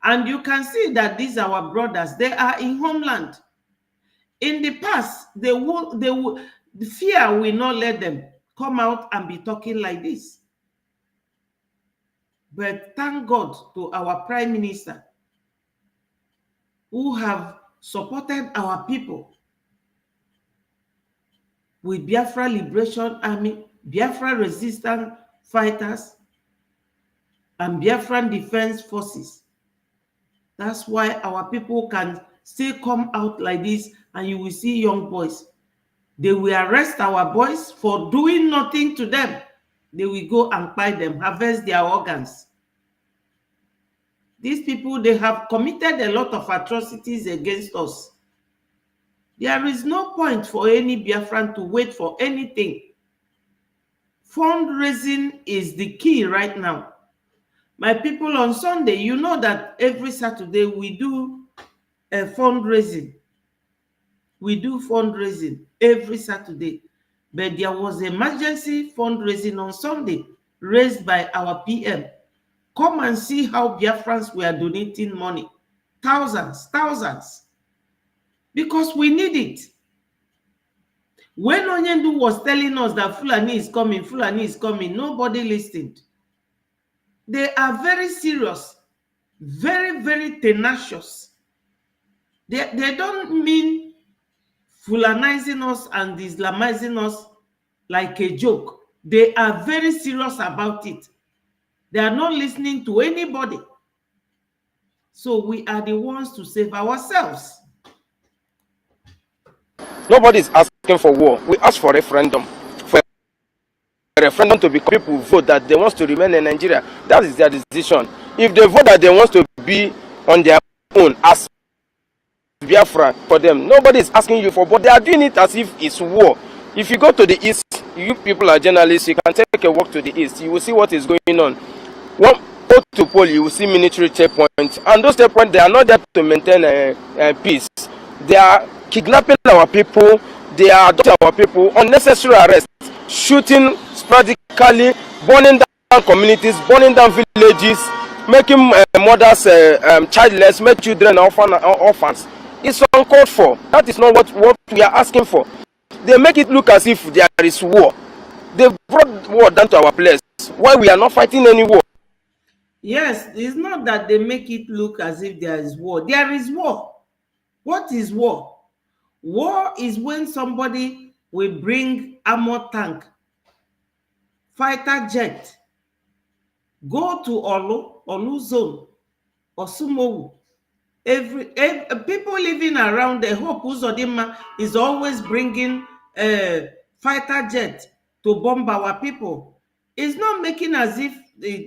And you can see that these are our brothers. They are in homeland. In the past, the fear will not let them come out and be talking like this. But thank God to our Prime Minister, who have supported our people with Biafra Liberation Army, Biafra Resistance Fighters, and Biafran Defense Forces. That's why our people can still come out like this, and you will see young boys. They will arrest our boys for doing nothing to them. They will go and buy them, harvest their organs. These people, they have committed a lot of atrocities against us. There is no point for any Biafran to wait for anything. Fundraising is the key right now. My people, on Sunday, you know that every Saturday we do a fundraising. We do fundraising every Saturday. But there was emergency fundraising on Sunday raised by our PM. Come and see how Biafrans were donating money. Thousands. Because we need it. When Onyendu was telling us that Fulani is coming, nobody listened. They are very serious, very, very tenacious. They don't mean Fulanizing us and Islamizing us like a joke. They are very serious about it. They are not listening to anybody. So we are the ones to save ourselves. Nobody is asking for war. We ask for referendum. For a referendum to become people vote that they want to remain in Nigeria. That is their decision. If they vote that they want to be on their own as Biafra for them, nobody is asking you for, but they are doing it as if it's war. If you go to the east, you people are journalists, you can take a walk to the east, you will see what is going on. One pole to pole, you will see military checkpoints, and those checkpoints, they are not there to maintain peace. They are kidnapping our people, they are adopting our people, unnecessary arrests, shooting sporadically, burning down communities, burning down villages, making mothers childless, make children orphans. It's uncalled for. That is not what we are asking for. They make it look as if there is war. They brought war down to our place. Why we are not fighting any war? Yes, it's not that they make it look as if there is war. There is war. What is war? War is when somebody will bring armor tank, fighter jet, go to Olu zone, Osumowu. Every people living around the Hope Uzodinma is always bringing a fighter jet to bomb our people. It's not making as if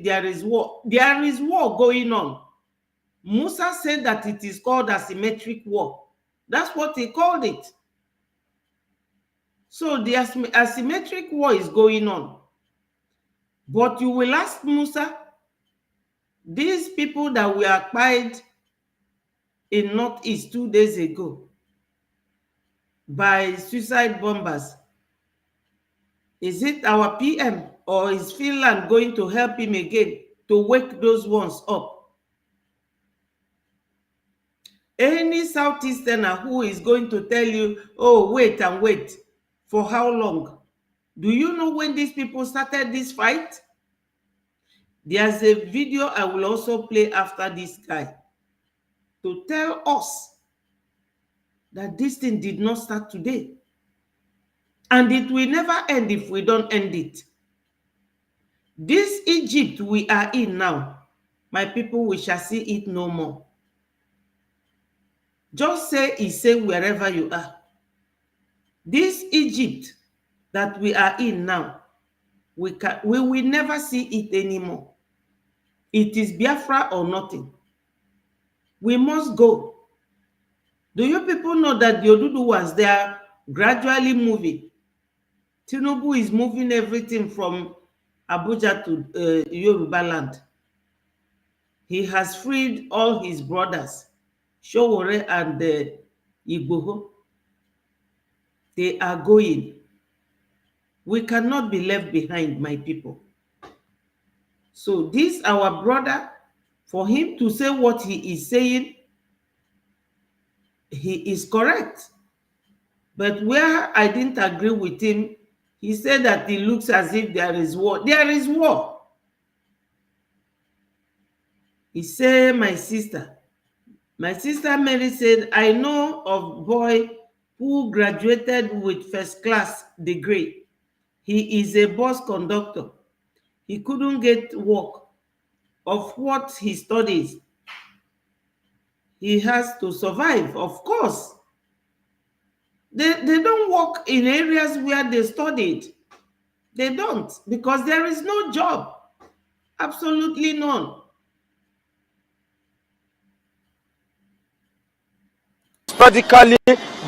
there is war. There is war going on. Musa said that it is called asymmetric war. That's what he called it. So the asymmetric war is going on. But you will ask Musa, these people that were acquired in Northeast 2 days ago by suicide bombers, is it our PM or is Finland going to help him again to wake those ones up? Any Southeasterner who is going to tell you, oh, wait and wait, for how long? Do you know when these people started this fight? There's a video I will also play after this guy to tell us that this thing did not start today. And it will never end if we don't end it. This Egypt we are in now, my people, we shall see it no more. Just say wherever you are. This Egypt that we are in now, we will never see it anymore. It is Biafra or nothing. We must go. Do you people know that the Oduduwas, they are gradually moving? Tinubu is moving everything from Abuja to Yoruba land. He has freed all his brothers, Showore and Igboho. They are going. We cannot be left behind, my people. So this our brother, for him to say what he is saying, he is correct. But where I didn't agree with him, he said that it looks as if there is war. There is war. He said, my sister Mary said, I know of boy who graduated with first class degree. He is a bus conductor. He couldn't get work of what he studies. He has to survive, of course. They don't work in areas where they studied. They don't, because there is no job. Absolutely none. Practically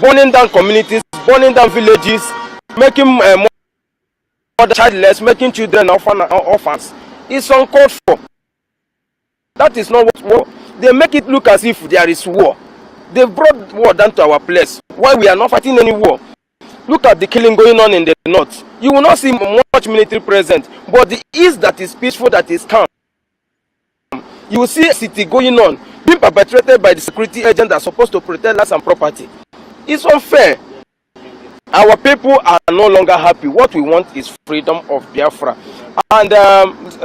burning down communities, burning down villages, making more childless, making children orphans. It's uncalled for. That is not what war. They make it look as if there is war. They brought war down to our place. Why we are not fighting any war? Look at the killing going on in the north. You will not see much military present, but the east that is peaceful, that is calm. You will see a city going on, being perpetrated by the security agent that's supposed to protect us and property. It's unfair. Our people are no longer happy. What we want is freedom of Biafra. And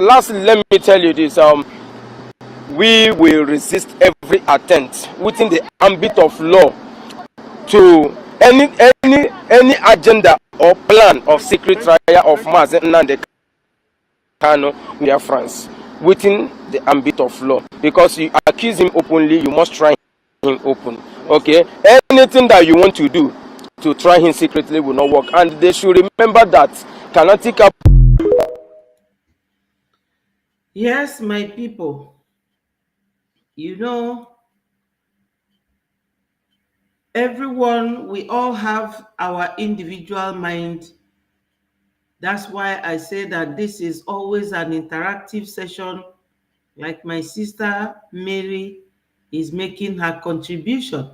lastly, let me tell you this. We will resist every attempt within the ambit of law to any agenda or plan of secret trial of Mazi Nnamdi Kanu Biafrans within the ambit of law. Because you accuse him openly, you must try him open. Okay? Anything that you want to do to try him secretly will not work. And they should remember that Kanatika. Yes, my people. You know, everyone, we all have our individual mind. That's why I say that this is always an interactive session, like my sister Mary is making her contribution.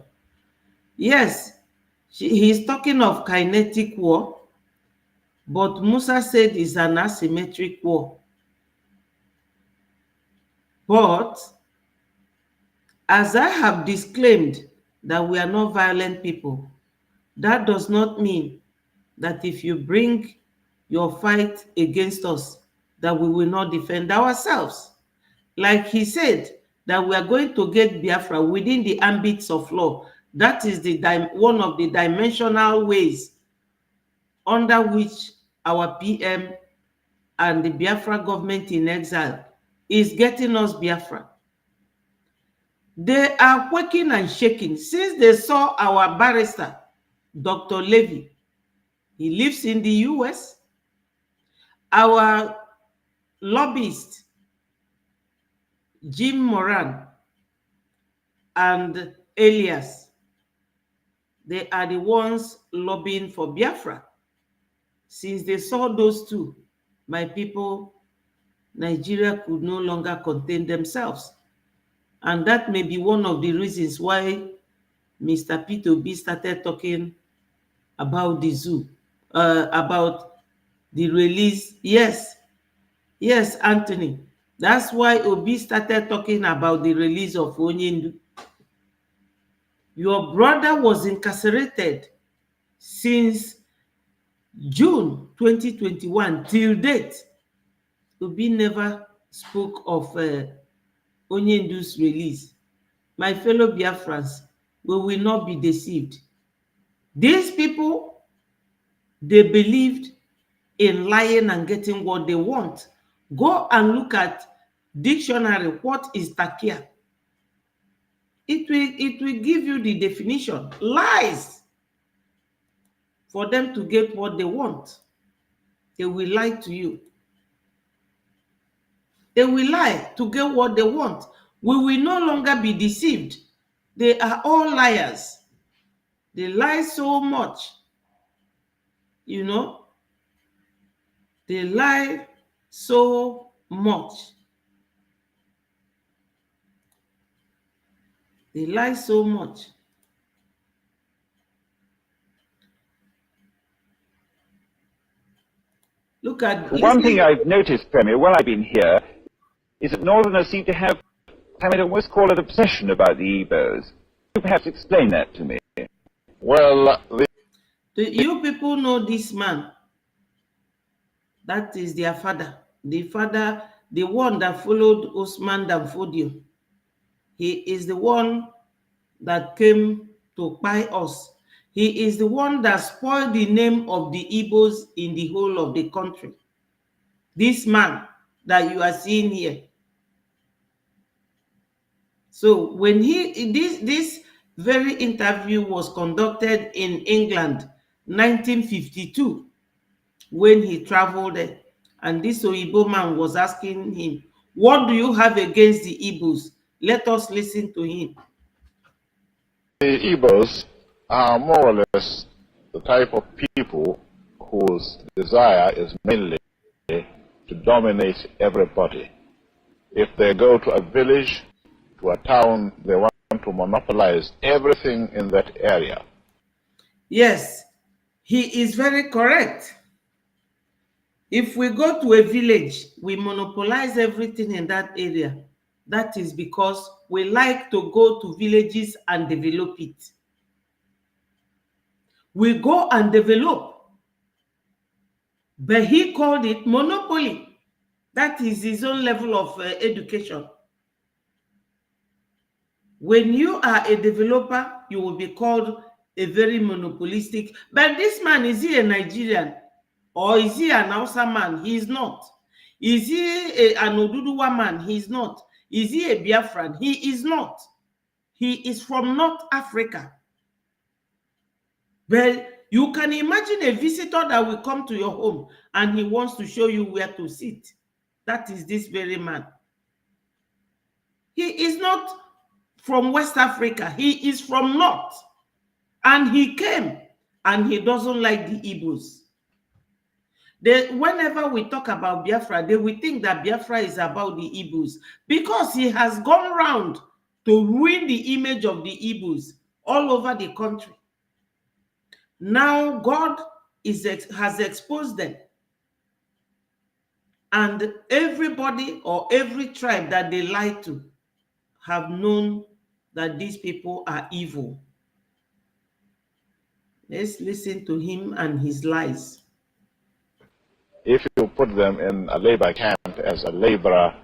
Yes, he's talking of kinetic war, but Musa said it's an asymmetric war. But as I have disclaimed that we are not violent people, that does not mean that if you bring your fight against us, that we will not defend ourselves. Like he said, that we are going to get Biafra within the ambits of law. That is one of the dimensional ways under which our PM and the Biafra government in exile is getting us Biafra. They are quaking and shaking since they saw our barrister, Dr. Levy. He lives in the US. Our lobbyist, Jim Moran and Elias, they are the ones lobbying for Biafra. Since they saw those two, my people, Nigeria could no longer contain themselves. And that may be one of the reasons why Mr. P2B started talking about the zoo, about the release. Yes, Anthony. That's why Obi started talking about the release of Onyendu. Your brother was incarcerated since June 2021 till date. Obi never spoke of Onyendu's release. My fellow Biafrans, we will not be deceived. These people, they believed in lying and getting what they want. Go and look at dictionary. What is takia? It will give you the definition. Lies. For them to get what they want. They will lie to you. They will lie to get what they want. We will no longer be deceived. They are all liars. They lie so much. You know, they lie so much. They lie so much. Look at one thing I've noticed, Premier, while I've been here, is that Northerners seem to have, I might almost call it obsession about the Igbos. Could you perhaps explain that to me? Well, you people know this man. That is their father. The father, the one that followed Osman Danfodio. He is the one that came to buy us. He is the one that spoiled the name of the Igbos in the whole of the country. This man that you are seeing here. So when this very interview was conducted in England, 1952, when he traveled there, and this Oyibo man was asking him, what do you have against the Igbos? Let us listen to him. the Igbos are more or less the type of people whose desire is mainly to dominate everybody. If they go to a village, to a town, they want to monopolize everything in that area. Yes, he is very correct. If we go to a village, we monopolize everything in that area. That is because we like to go to villages and develop it. We go and develop. But he called it monopoly. That is his own level of education. When you are a developer, you will be called a very monopolistic. But this man, is he a Nigerian? Or is he an Hausa man? He is not. Is he an Oduduwa man? He is not. Is he a Biafran? He is not. He is from North Africa. But you can imagine a visitor that will come to your home and he wants to show you where to sit. That is this very man. He is not from West Africa. He is from North. And he came and he doesn't like the Igbos. Whenever we talk about Biafra, they will think that Biafra is about the Igbos because he has gone round to ruin the image of the Igbos all over the country. Now God has exposed them. And everybody or every tribe that they lie to have known that these people are evil. Let's listen to him and his lies. if you put them in a labor camp as a laborer,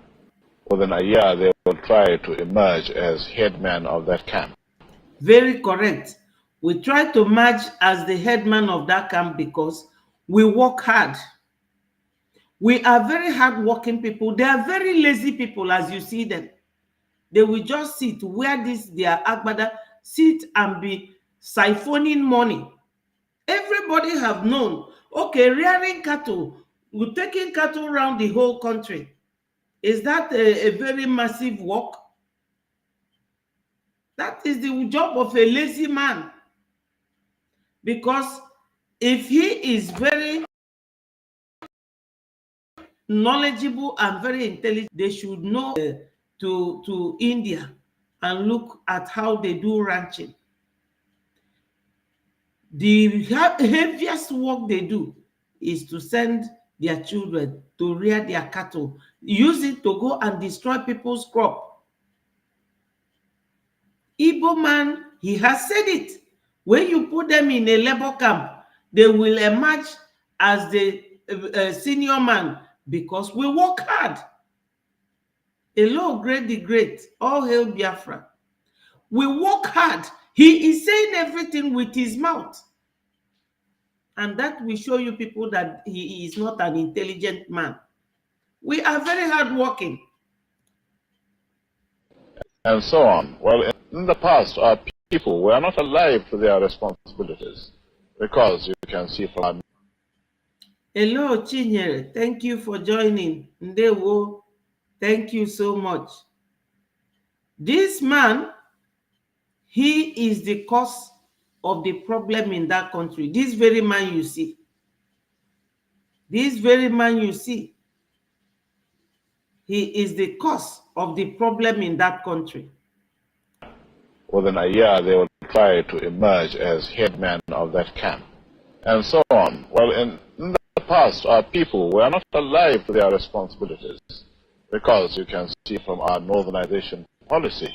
within a year they will try to emerge as headman of that camp. Very correct. We try to merge as the headman of that camp because we work hard. We are very hard-working people. They are very lazy people, as you see them. They will just sit, wear this, their agbada, sit and be siphoning money. Everybody have known, okay, rearing cattle, we're taking cattle around the whole country. Is that a very massive work? That is the job of a lazy man. Because if he is very knowledgeable and very intelligent, they should know to India and look at how they do ranching. The heaviest work they do is to send their children to rear their cattle, use it to go and destroy people's crop. Igbo man, he has said it. When you put them in a labor camp, they will emerge as the senior man because we work hard. Hello, great the great. All hail Biafra. We work hard. He is saying everything with his mouth. And that will show you people that he is not an intelligent man. We are very hardworking. And so on. Well, in the past, our people were not alive to their responsibilities, because you can see from our... Hello, Chinyere. Thank you for joining. Ndewo. Thank you so much. This man, he is the cause of the problem in that country. This very man you see. This very man you see. He is the cause of the problem in that country. Within a year, they will try to emerge as headman of that camp. And so on. Well, in the past, our people were not alive to their responsibilities, because you can see from our northernization policy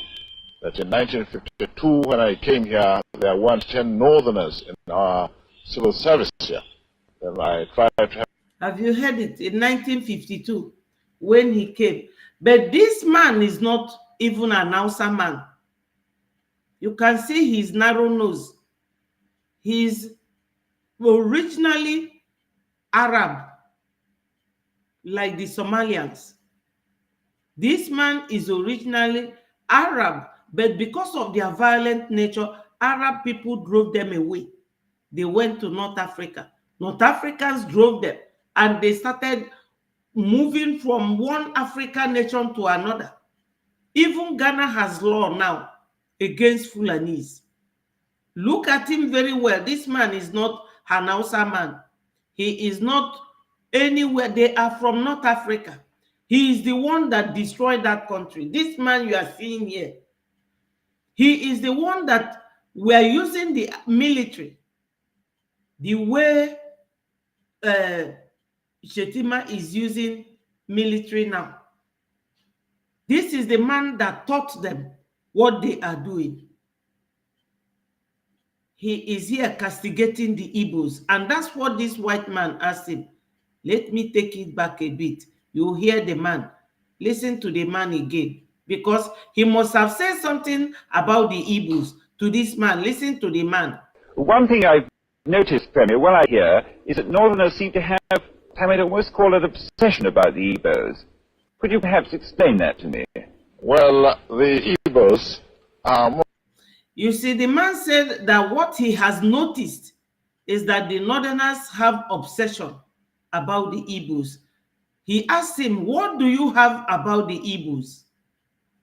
that in 1952, when I came here, there weren't 10 northerners in our civil service here. Then I tried to have you heard it? In 1952, when he came. But this man is not even an Hausa man. You can see his narrow nose. He's originally Arab, like the Somalians. This man is originally Arab, but because of their violent nature, Arab people drove them away. They went to North Africa. North Africans drove them, and they started moving from one African nation to another. Even Ghana has law now against Fulanis. Look at him very well. This man is not an Hausa man. He is not anywhere. They are from North Africa. He is the one that destroyed that country. This man you are seeing here, he is the one that we are using the military the way Shetima is using military now. This is the man that taught them what they are doing. He is here castigating the Igbos, and that's what this white man asked him. Let me take it back a bit. You hear the man. Listen to the man again, because he must have said something about the Igbos to this man. Listen to the man. One thing I've noticed, Premier, when I hear, is that Northerners seem to have, I might almost call it, obsession about the Igbos. Could you perhaps explain that to me? Well, the Igbos are more... You see, the man said that what he has noticed is that the Northerners have obsession about the Igbos. He asked him, what do you have about the Igbos?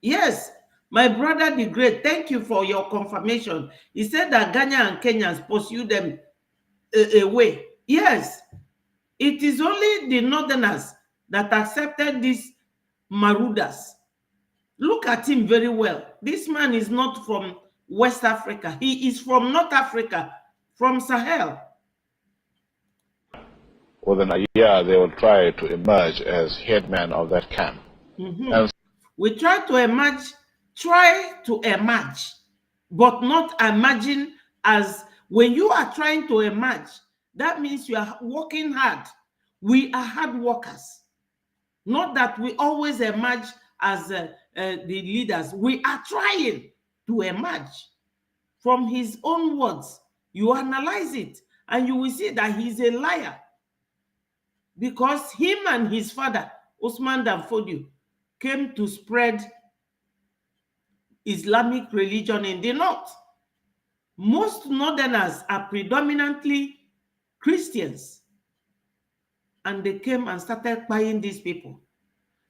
Yes, my brother the great, thank you for your confirmation. He said that Ghana and Kenyans pursue them away. Yes, it is only the Northerners that accepted these Marudas. Look at him very well. This man is not from West Africa. He is from North Africa, from Sahel. Within a year, they will try to emerge as headman of that camp. And we try to emerge, but not imagine as when you are trying to emerge, that means you are working hard. We are hard workers. Not that we always emerge as the leaders. We are trying to emerge. From his own words, you analyze it and you will see that he's a liar. Because him and his father, Usman Dan Fodio, came to spread Islamic religion in the north. Most northerners are predominantly Christians. And they came and started buying these people.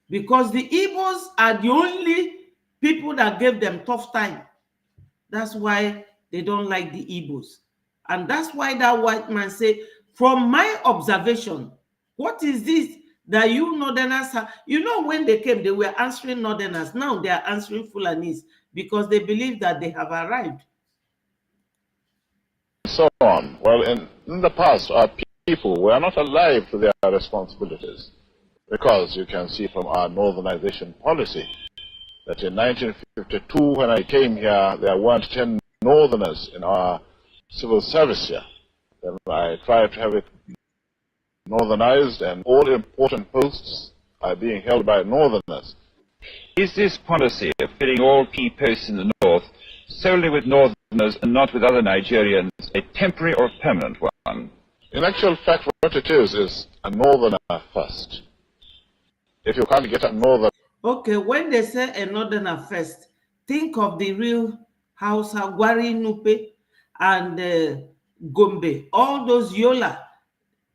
Because the Igbos are the only people that gave them tough time. That's why they don't like the Igbos. And that's why that white man said, from my observation, what is this that you northerners have? You know, when they came, they were answering northerners. Now they are answering Fulanis because they believe that they have arrived. So on. Well, in the past, our people were not alive to their responsibilities. Because you can see from our northernization policy that in 1952, when I came here, there weren't 10 northerners in our civil service here. Then I tried to have it northernized, and all important posts are being held by northerners. Is this policy of filling all key posts in the north solely with northerners and not with other Nigerians a temporary or permanent one? In actual fact, what it is a northerner first. If you can't get a northern... Okay, when they say a northerner first, think of the real Hausa, Gwari, Nupe, and Gombe, all those Yola,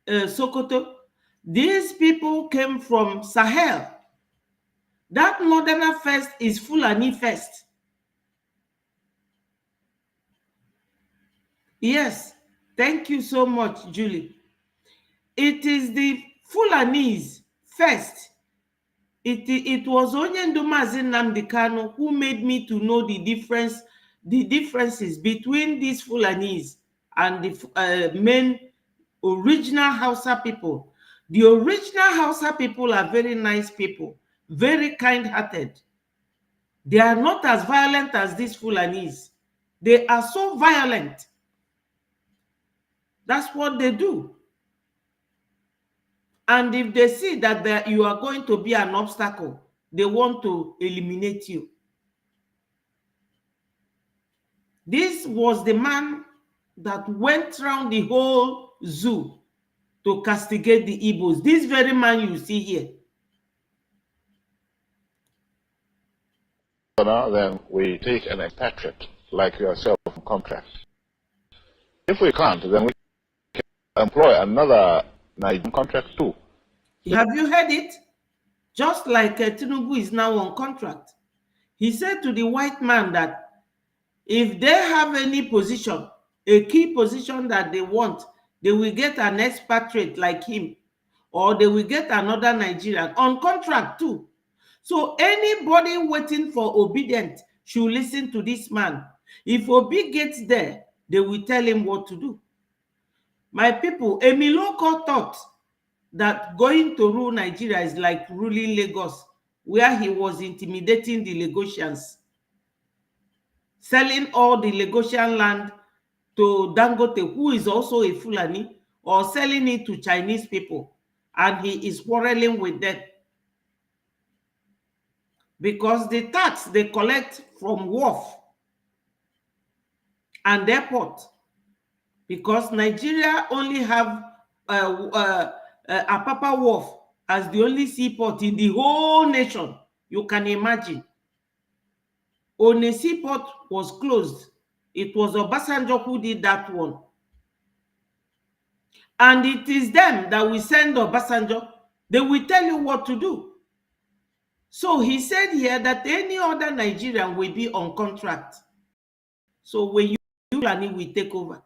Sokoto. These people came from Sahel. That northerner first is Fulani first. Yes, thank you so much, Julie. It is the Fulanis first. It was Onyendo Mazin Nnamdi Kanu who made me to know the differences between these Fulanis and the main original Hausa people. The original Hausa people are very nice people, very kind-hearted. They are not as violent as these Fulanis. They are so violent. That's what they do. And if they see that you are going to be an obstacle, they want to eliminate you. This was the man that went around the whole zoo to castigate the Igbos. This very man you see here. Then we take an expatriate like yourself on contract. If we can't, then we can employ another Nigerian contract too. Have you heard it? Just like Tinubu is now on contract. He said to the white man that if they have any position, a key position that they want, they will get an expatriate like him, or they will get another Nigerian on contract too. So anybody waiting for obedience should listen to this man. If Obi gets there, they will tell him what to do. My people, Emiloko thought that going to rule Nigeria is like ruling Lagos, where he was intimidating the Lagosians, selling all the Lagosian land to Dangote, who is also a Fulani, or selling it to Chinese people, and he is quarreling with them. Because the tax they collect from wharf and airport, because Nigeria only have Apapa Wharf as the only seaport in the whole nation. You can imagine. One seaport was closed. It was Obasanjo who did that one. And it is them that will send Obasanjo. They will tell you what to do. So he said here that any other Nigerian will be on contract. So when you Fulani will take over.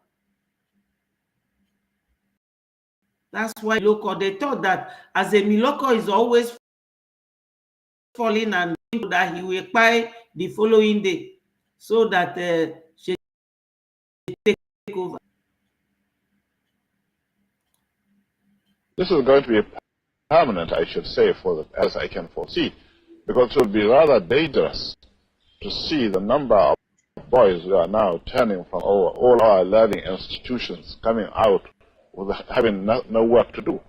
That's why Miloko, they thought that as a Miloko is always falling and that he will buy the following day so that she take over. This is going to be permanent, I should say, as I can foresee, because it will be rather dangerous to see the number of boys who are now turning from all our learning institutions coming out with having no work to do.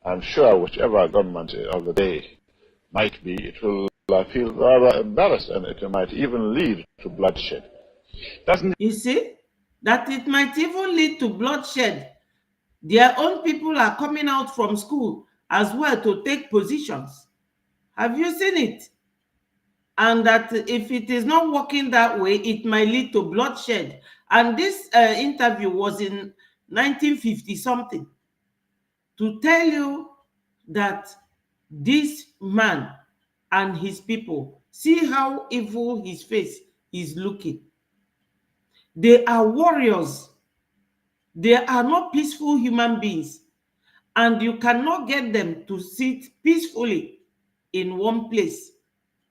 I'm sure whichever government of the day might be, it will feel rather embarrassed, and it might even lead to bloodshed. You see, that it might even lead to bloodshed. Their own people are coming out from school as well to take positions. Have you seen it? And that if it is not working that way, it might lead to bloodshed. And this interview was in 1950 something, to tell you that this man and his people, see how evil his face is looking. They are warriors. They are not peaceful human beings. And you cannot get them to sit peacefully in one place.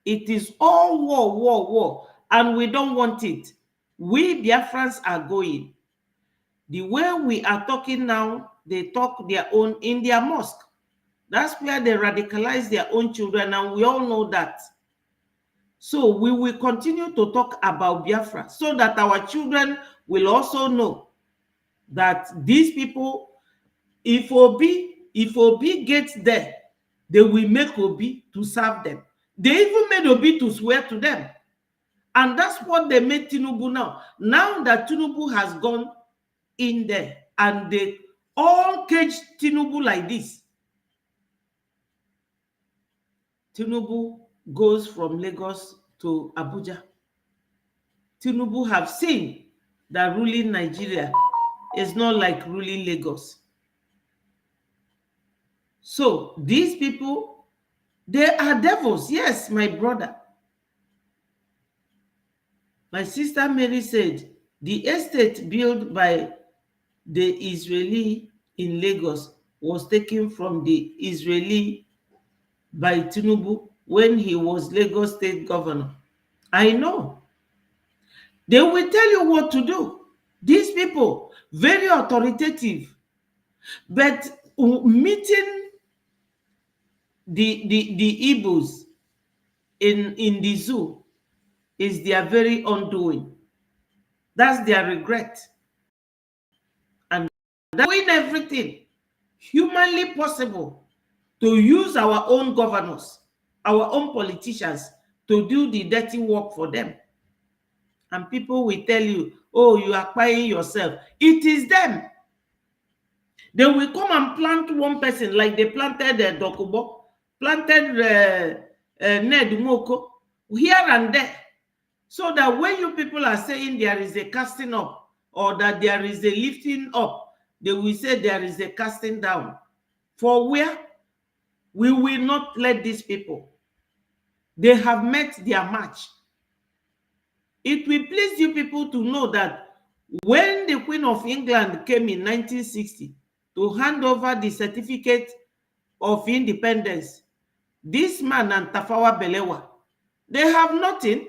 It is all war, war, war. And we don't want it. We Biafrans are going. The way we are talking now, they talk their own in their mosque. That's where they radicalize their own children, and we all know that. So we will continue to talk about Biafra so that our children will also know that these people, if Obi gets there, they will make Obi to serve them. They even made Obi to swear to them. And that's what they made Tinubu now. Now that Tinubu has gone in there and they all cage Tinubu like this, Tinubu goes from Lagos to Abuja. Tinubu have seen that ruling Nigeria is not like ruling Lagos. So these people, they are devils. Yes, my brother. My sister Mary said the estate built by the Israeli in Lagos was taken from the Israeli by Tinubu when he was Lagos state governor. I know. They will tell you what to do. These people, very authoritative. But meeting the Igbos in the zoo is their very undoing. That's their regret. And they're doing everything humanly possible to use our own governors, our own politicians, to do the dirty work for them. And people will tell you, oh, you are buying yourself. It is them. They will come and plant one person like they planted Dokubo, planted Ned Moko, here and there. So that when you people are saying there is a casting up or that there is a lifting up, they will say there is a casting down. For where? We will not let these people. They have met their match. It will please you people to know that when the Queen of England came in 1960 to hand over the certificate of independence, this man and Tafawa Balewa, they have nothing.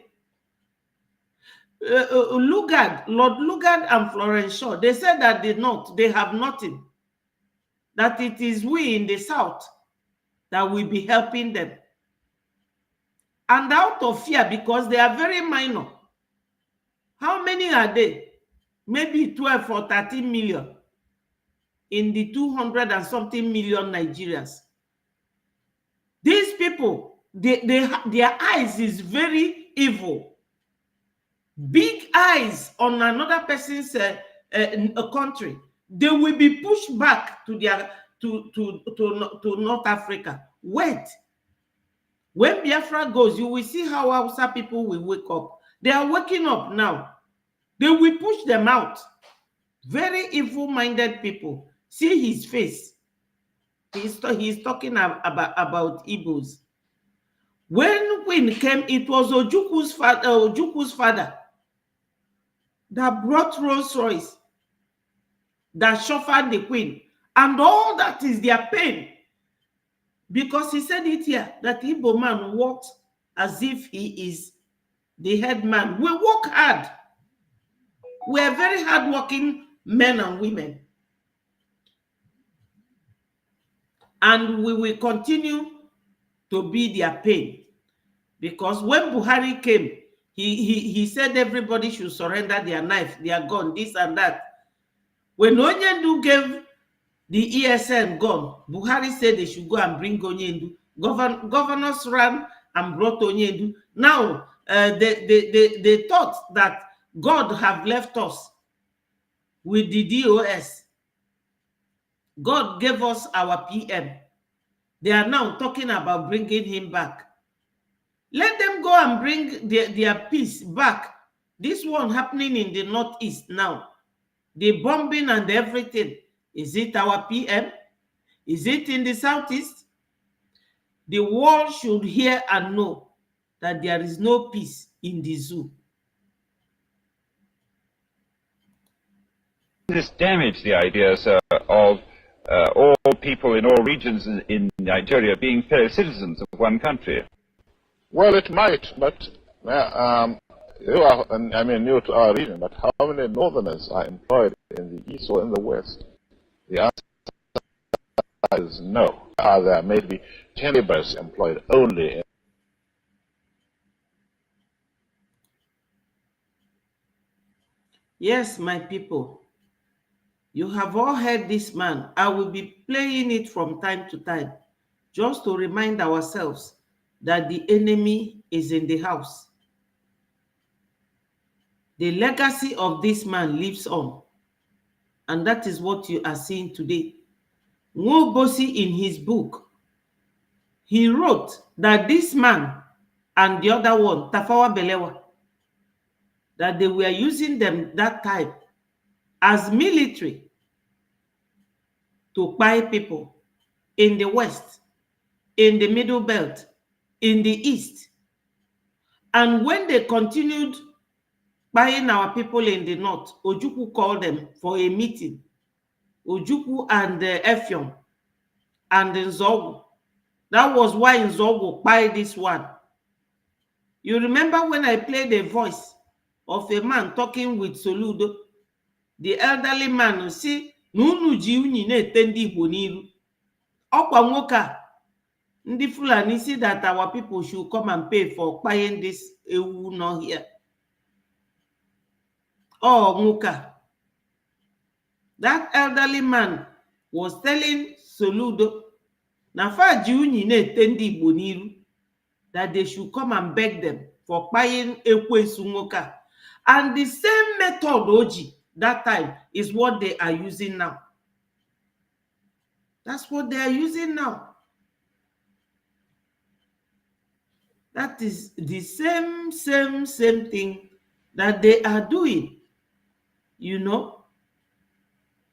Lord Lugard and Florence Shaw, they said that they have nothing. That it is we in the South that will be helping them. And out of fear, because they are very minor. How many are they? Maybe 12 or 13 million in the 200 and something million Nigerians. These people, their eyes is very evil. Big eyes on another person's country. They will be pushed back to their to North Africa. Wait. When Biafra goes, you will see how Hausa people will wake up. They are waking up now. They will push them out. Very evil-minded people. See his face. He's talking about Igbos. When Queen came, it was Ojukwu's father that brought Rolls Royce, that suffered the Queen. And all that is their pain. Because he said it here, that Igbo man walked as if he is the head man. We work hard. We are very hardworking men and women. And we will continue to be their pain. Because when Buhari came, he said everybody should surrender their knife, their gun, this and that. When Onyendu gave The ESN gone. Buhari said they should go and bring Onyendu. Governors ran and brought Onyendu. Now, they thought that God have left us with the DOS. God gave us our PM. They are now talking about bringing him back. Let them go and bring their peace back. This one happening in the Northeast now. The bombing and everything. Is it our PM? Is it in the Southeast? The world should hear and know that there is no peace in the zoo. This damage the idea, sir, of all people in all regions in Nigeria being fellow citizens of one country? Well, it might, but you are, I mean, new to our region, but how many northerners are employed in the east or in the west? The answer is no. There may be 10 laborers employed only in Yes, my people. You have all heard this man. I will be playing it from time to time, just to remind ourselves that the enemy is in the house. The legacy of this man lives on. And that is what you are seeing today. Nwobosi, in his book, he wrote that this man and the other one, Tafawa Balewa, that they were using them that time as military to buy people in the West, in the Middle Belt, in the East. And when they continued buying our people in the North, Ojukwu called them for a meeting. Ojukwu and Effiong and Nzogu. That was why Nzogu buy this one. You remember when I played the voice of a man talking with Soludo, the elderly man who see, Nunu ji unyi na-ete ndị Igbo n'iru. Ọkwa nwoke a, ndị Fulani see that our people should come and pay for buying this ewu no here. Oh, nwoke a. That elderly man was telling Soludo, na fa ji unyi na-ete ndị Igbo n'iru, that they should come and beg them for buying ekwensu nwoke a. And the same method, Oji, that time is what they are using now. That's what they are using now. That is the same thing that they are doing. You know?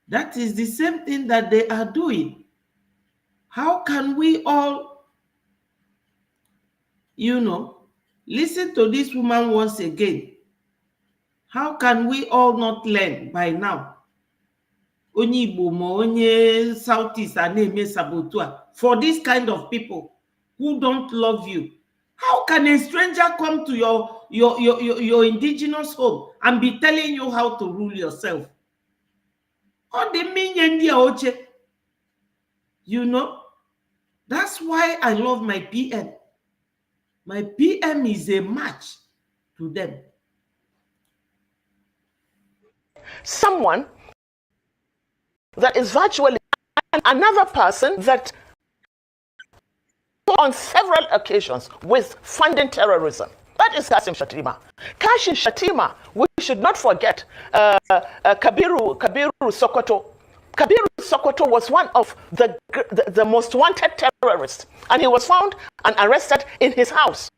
That is the same thing that they are doing. How can we all, you know, listen to this woman once again? How can we all not learn by now? Onye Igbo mo onye Southeast aneme sabotua for this kind of people who don't love you. How can a stranger come to your indigenous home and be telling you how to rule yourself? On the minyendi oche, you know, that's why I love my PM. My PM is a match to them. Someone that is virtually another person that on several occasions with funding terrorism. That is Kashim Shettima. Kashim Shettima, we should not forget Kabiru Sokoto. Kabiru Sokoto was one of the most wanted terrorists, and he was found and arrested in his house.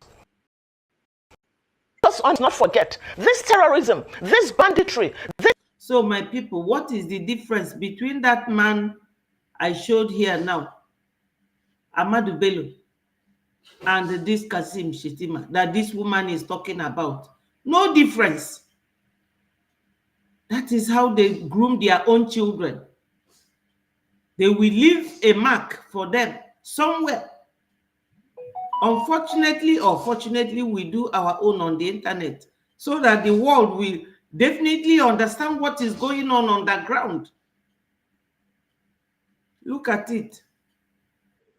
Let's not forget this terrorism, this banditry. So my people, what is the difference between that man I showed here now, Ahmadu Bello, and this Kashim Shettima that this woman is talking about? No difference. That is how they groom their own children. They will leave a mark for them somewhere. Unfortunately or fortunately, we do our own on the internet so that the world will definitely understand what is going on the ground. Look at it.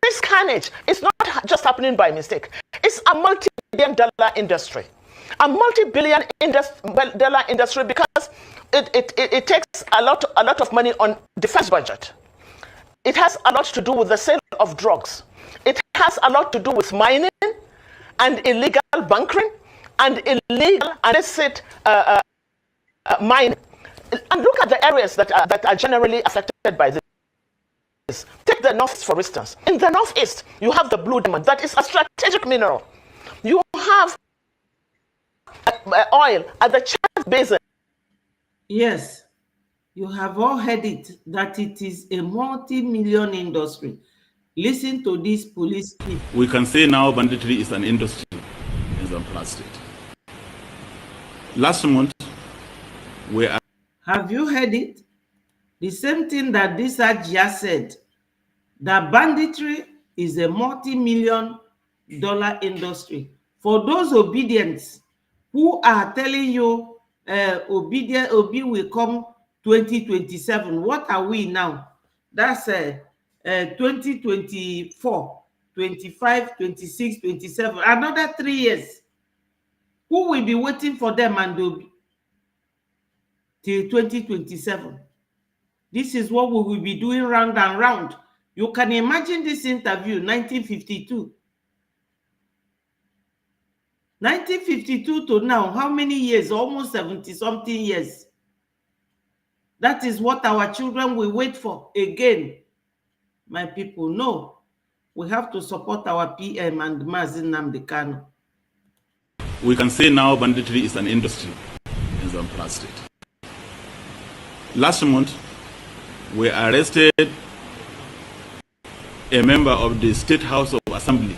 This carnage is not just happening by mistake. It's a multi-billion dollar industry. A multi-billion dollar industry because it takes a lot of money on defense budget. It has a lot to do with the sale of drugs. It has a lot to do with mining and illegal bunkering and illegal illicit mining. And look at the areas that are generally affected by this. Take the North, for instance. In the Northeast, you have the blue diamond. That is a strategic mineral. You have oil at the Chad Basin. Yes, you have all heard it, that it is a multi-million industry. Listen to this police clip. We can say now banditry is an industry in Zamfara State. Last month, we are... Have you heard it? The same thing that this Ajia said, that banditry is a multi-million dollar industry. For those obedients who are telling you Obi will come 2027, what are we now? That's 2024, 25, 26, 27, another 3 years. Who will be waiting for them and Obi till 2027? This is what we will be doing round and round. You can imagine this interview, 1952. 1952 to now, how many years? Almost 70-something years. That is what our children will wait for again. My people, no. We have to support our PM and Mazin Nnamdi Kanu. We can say now banditry is an industry in Zamfara State. Last month, we arrested a member of the State House of Assembly.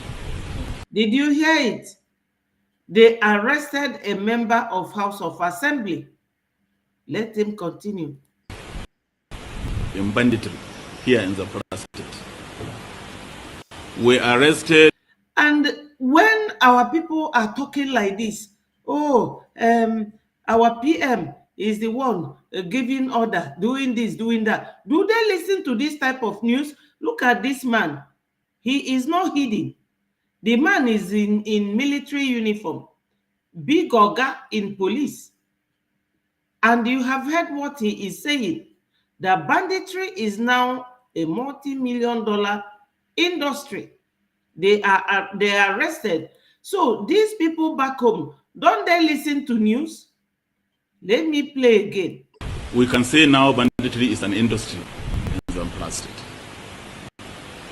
Did you hear it? They arrested a member of House of Assembly. Let him continue. In banditry here in Zamfara State. We arrested... And when our people are talking like this, oh, our PM is the one giving order, doing this, doing that. Do they listen to this type of news? Look at this man. He is not hidden. The man is in military uniform, big oga in police. And you have heard what he is saying. The banditry is now a multi-million dollar industry. They are arrested. So these people back home, don't they listen to news? Let me play again. We can say now banditry is an industry in Zamfara State.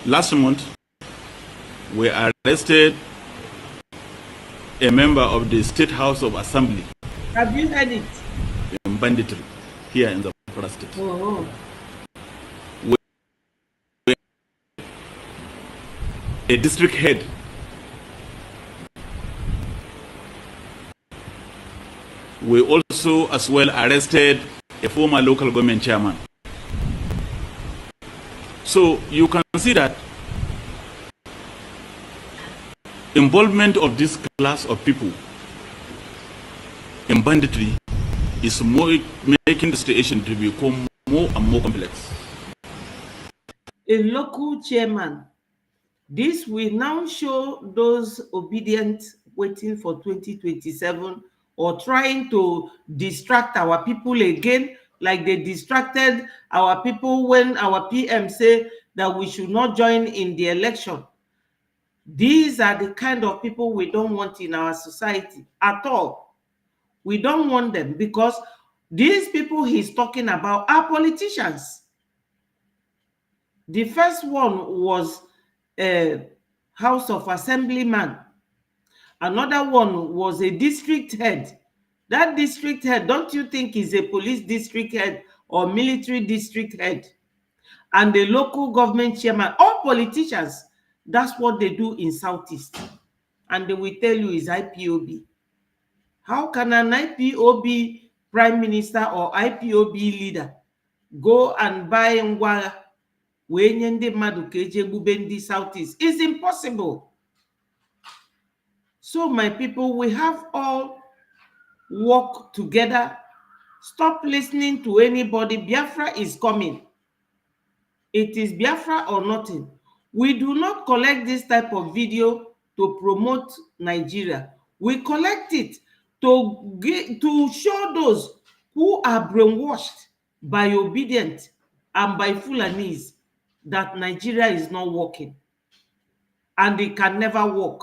Last month, we arrested a member of the State House of Assembly. Have you heard it? In banditry here in Zamfara State. Oh. A district head we also as well arrested a former local government chairman. So you can see that involvement of this class of people in banditry is making the situation to become more and more complex. A local chairman. This will now show those obedient waiting for 2027 or trying to distract our people again, like they distracted our people when our PM say that we should not join in the election. These are the kind of people we don't want in our society at all. We don't want them because these people he's talking about are politicians. The first one was a House of Assemblyman. Another one was a district head. That district head, don't you think is a police district head or military district head? And the local government chairman, all politicians, that's what they do in Southeast. And they will tell you is IPOB. How can an IPOB prime minister or IPOB leader go and buy ngwa wenyende madukeje bubendi Southeast? It's impossible. So my people, we have all work together. Stop listening to anybody. Biafra is coming. It is Biafra or nothing. We do not collect this type of video to promote Nigeria. We collect it to show those who are brainwashed by obedient and by Fulanese that Nigeria is not working and it can never work.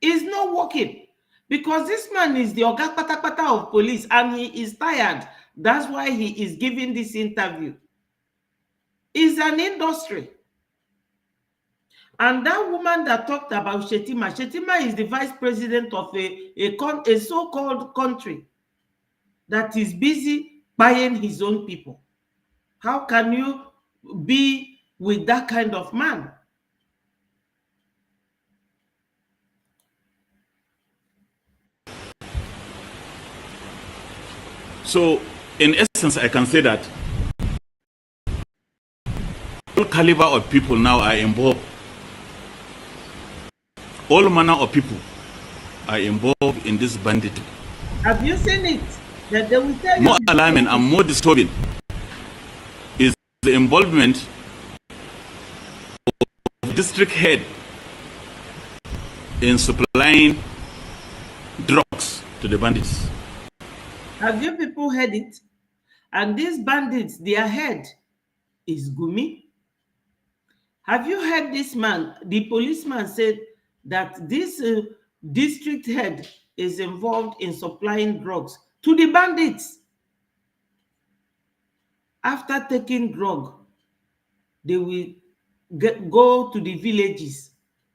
It's not working because this man is the Oga Patapata of police and he is tired. That's why he is giving this interview. It's an industry. And that woman that talked about Shetima is the vice president of a so-called country that is busy buying his own people. How can you be with that kind of man? So, in essence, I can say that all caliber of people now are involved. All manner of people are involved in this banditry. Have you seen it? That they will tell more you alarming and more disturbing is the involvement of district head in supplying drugs to the bandits. Have you people heard it? And these bandits, their head is Gumi. Have you heard this man? The policeman said that this district head is involved in supplying drugs to the bandits. After taking drug, they will go to the villages,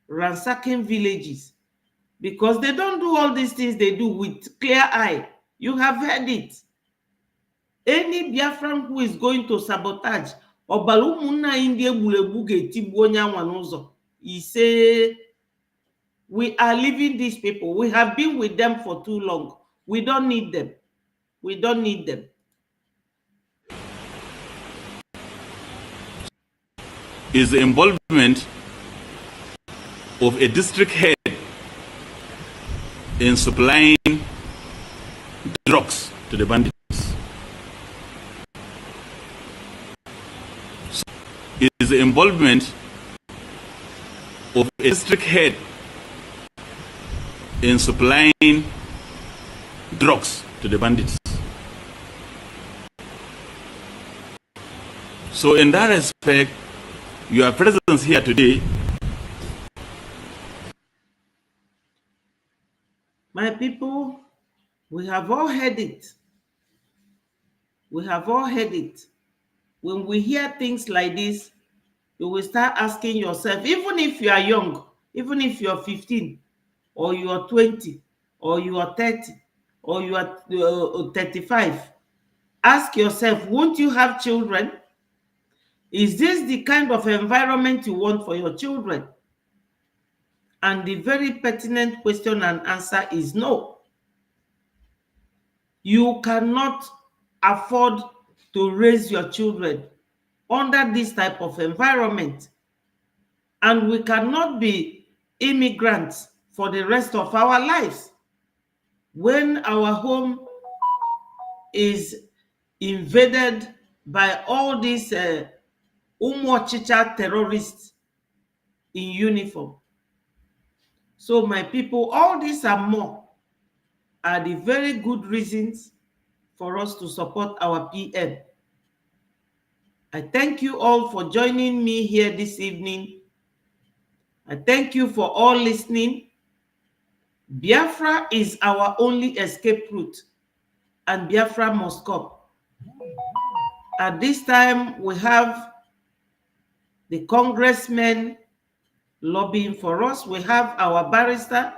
ransacking villages, because they don't do all these things they do with clear eye. You have heard it. Any Biafran who is going to sabotage, he say, we are leaving these people. We have been with them for too long. We don't need them. We don't need them. Is the involvement of a district head in supplying drugs to the bandits. So is the involvement of a district head in supplying drugs to the bandits. So in that respect, your presence here today, my people, we have all heard it. We have all heard it. When we hear things like this, you will start asking yourself, even if you are young, even if you are 15, or you are 20, or you are 30, or you are 35, ask yourself, won't you have children? Is this the kind of environment you want for your children? And the very pertinent question and answer is no. You cannot afford to raise your children under this type of environment. And we cannot be immigrants for the rest of our lives. When our home is invaded by all these Umuochicha terrorists in uniform. So my people, all these and more are the very good reasons for us to support our PM. I thank you all for joining me here this evening. I thank you for all listening. Biafra is our only escape route, and Biafra must come. At this time, we have the congressmen lobbying for us. We have our barrister.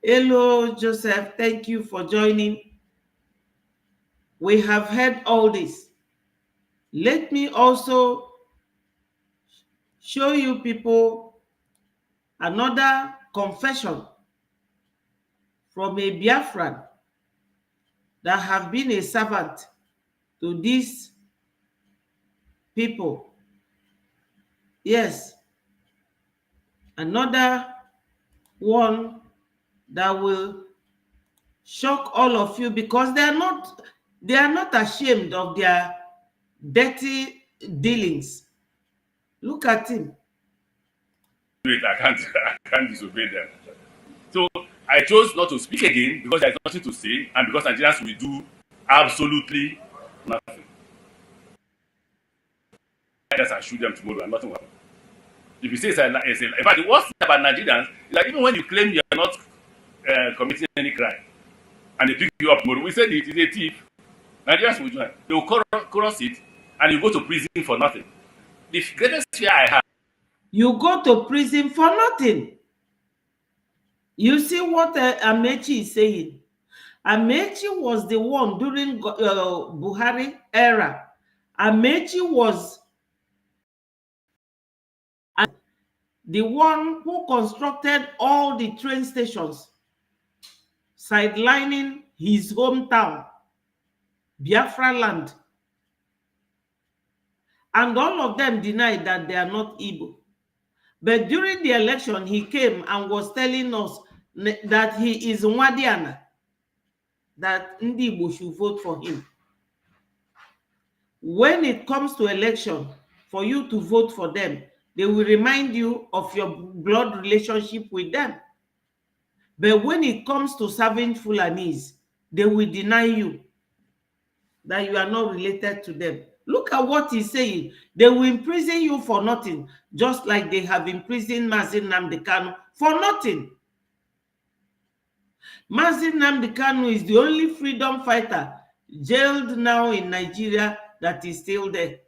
Hello, Joseph. Thank you for joining. We have heard all this. Let me also show you people another confession from a Biafran that have been a servant to these people. Yes, another one that will shock all of you, because they are not ashamed of their dirty dealings. Look at him. I can't disobey them. So I chose not to speak again because there's nothing to say, and because Nigerians will do absolutely nothing. Nigerians and shoot them tomorrow and nothing will happen. If you say it's in fact, the worst thing about Nigerians is that even when you claim you're not committing any crime and they pick you up tomorrow, we say it is a thief, Nigerians will join. They will cross it and you go to prison for nothing. The greatest fear I have. You go to prison for nothing. You see what Amechi is saying. Amechi was the one during Buhari era. Amechi was the one who constructed all the train stations, sidelining his hometown, Biafra land. And all of them denied that they are not Igbo. But during the election, he came and was telling us that he is Nwadiana, that Ndi Igbo should vote for him. When it comes to election, for you to vote for them, they will remind you of your blood relationship with them. But when it comes to serving Fulanis, they will deny you that you are not related to them. Look at what he's saying. They will imprison you for nothing, just like they have imprisoned Mazi Nnamdi Kanu for nothing. Mazi Nnamdi Kanu is the only freedom fighter jailed now in Nigeria that is still there.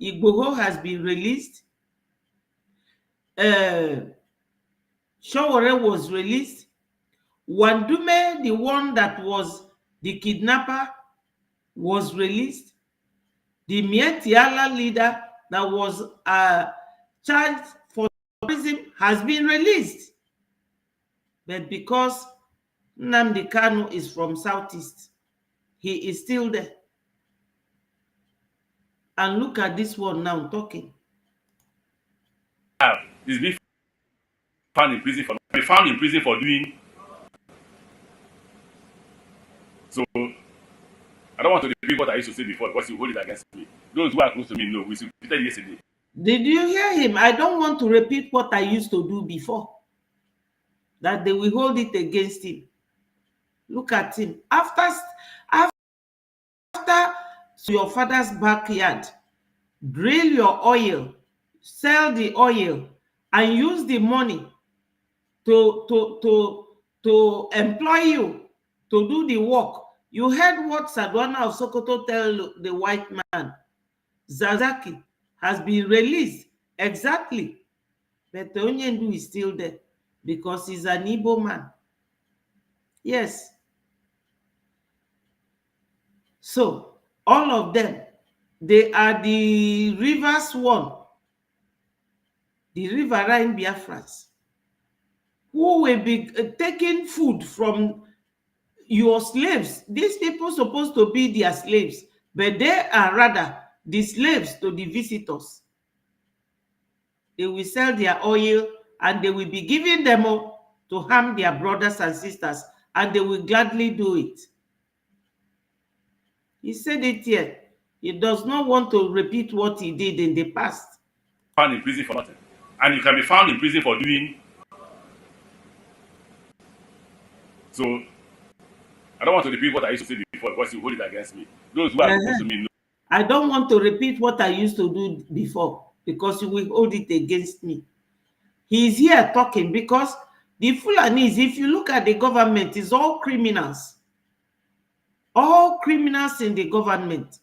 Igboho has been released. Showore was released. Wandume, the one that was the kidnapper, was released. The Mietiala leader that was charged for terrorism has been released. But because Nnamdi Kanu is from Southeast, he is still there. And look at this one now talking. He's being found in prison for doing. So I don't want to repeat what I used to say before because you hold it against me. Those who are close to me know. We repeated yesterday. Did you hear him? I don't want to repeat what I used to do before. That they will hold it against him. Look at him. After your father's backyard, drill your oil, sell the oil, and use the money to employ you to do the work. You heard what Sadwana of Sokoto tell the white man. Zazaki has been released. Exactly. But Onyendu is still there because he's an Igbo man. Yes. So, all of them, they are the Rivers one, the riverine Biafrans, who will be taking food from your slaves. These people are supposed to be their slaves, but they are rather the slaves to the visitors. They will sell their oil and they will be giving them up to harm their brothers and sisters, and they will gladly do it. He said it here. He does not want to repeat what he did in the past. Found in prison for nothing. And you can be found in prison for doing. So I don't want to repeat what I used to say before because you hold it against me. Those who are close to me know. I don't want to repeat what I used to do before because you will hold it against me. He is here talking because the Fulanis, if you look at the government, is all criminals. All criminals in the government,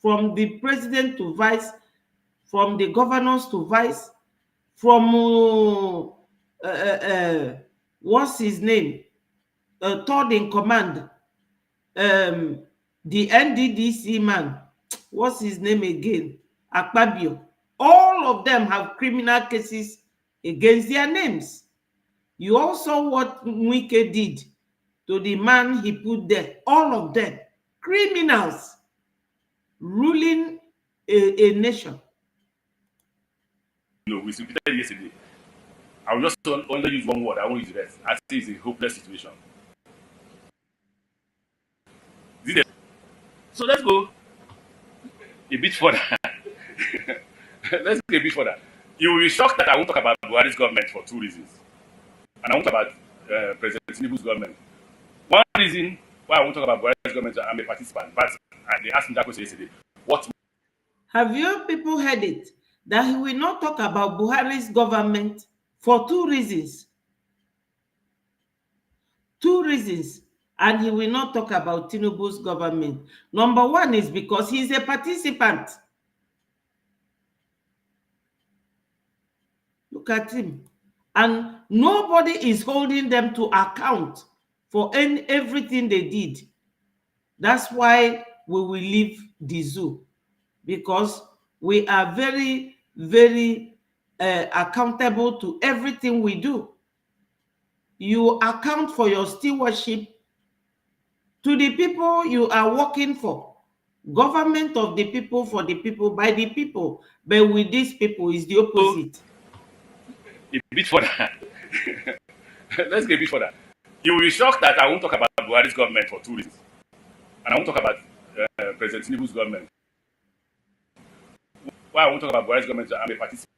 from the president to vice, from the governors to vice, from what's his name, third in command, the NDDC man, what's his name again, Akpabio. All of them have criminal cases against their names. You also saw what Wike did to the man he put there. All of them criminals ruling a nation. No, we repeated yesterday. I will just only use one word. I won't use the rest. I say it's a hopeless situation. So let's go a bit further. Let's go a bit further. You will be shocked that I won't talk about Buhari's government for two reasons. And I won't talk about President Tinubu's government. One reason why I won't talk about Buhari's government, I'm a participant. But they asked me that question yesterday. What? Have you people heard it? that he will not talk about Buhari's government for two reasons. Two reasons. And he will not talk about Tinubu's government. Number one is because he's a participant. Look at him. And nobody is holding them to account for everything they did. That's why we will leave the zoo, because we are very, very accountable to everything we do. You account for your stewardship to the people you are working for. Government of the people, for the people, by the people. But with these people is the opposite. A bit further. Let's get a bit further. You will be shocked that I won't talk about Buhari's government for two reasons. And I won't talk about President Tinubu's government. Why I won't talk about Buhari's government? I'm a participant.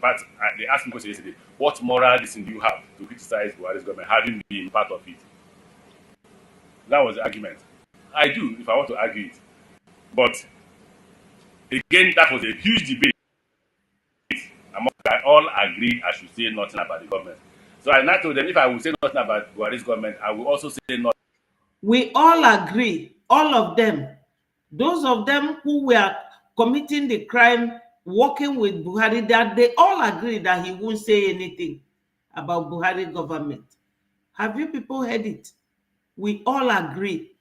But they asked me a question yesterday, what moral reason do you have to criticize Buhari's government, having been part of it? That was the argument. I do, if I want to argue it. But again, that was a huge debate. I all agreed I should say nothing about the government. So I now told them, if I will say nothing about Buhari's government, I will also say nothing. We all agree, all of them. Those of them who were committing the crime, working with Buhari, that they all agree that he won't say anything about Buhari government. Have you people heard it? We all agree.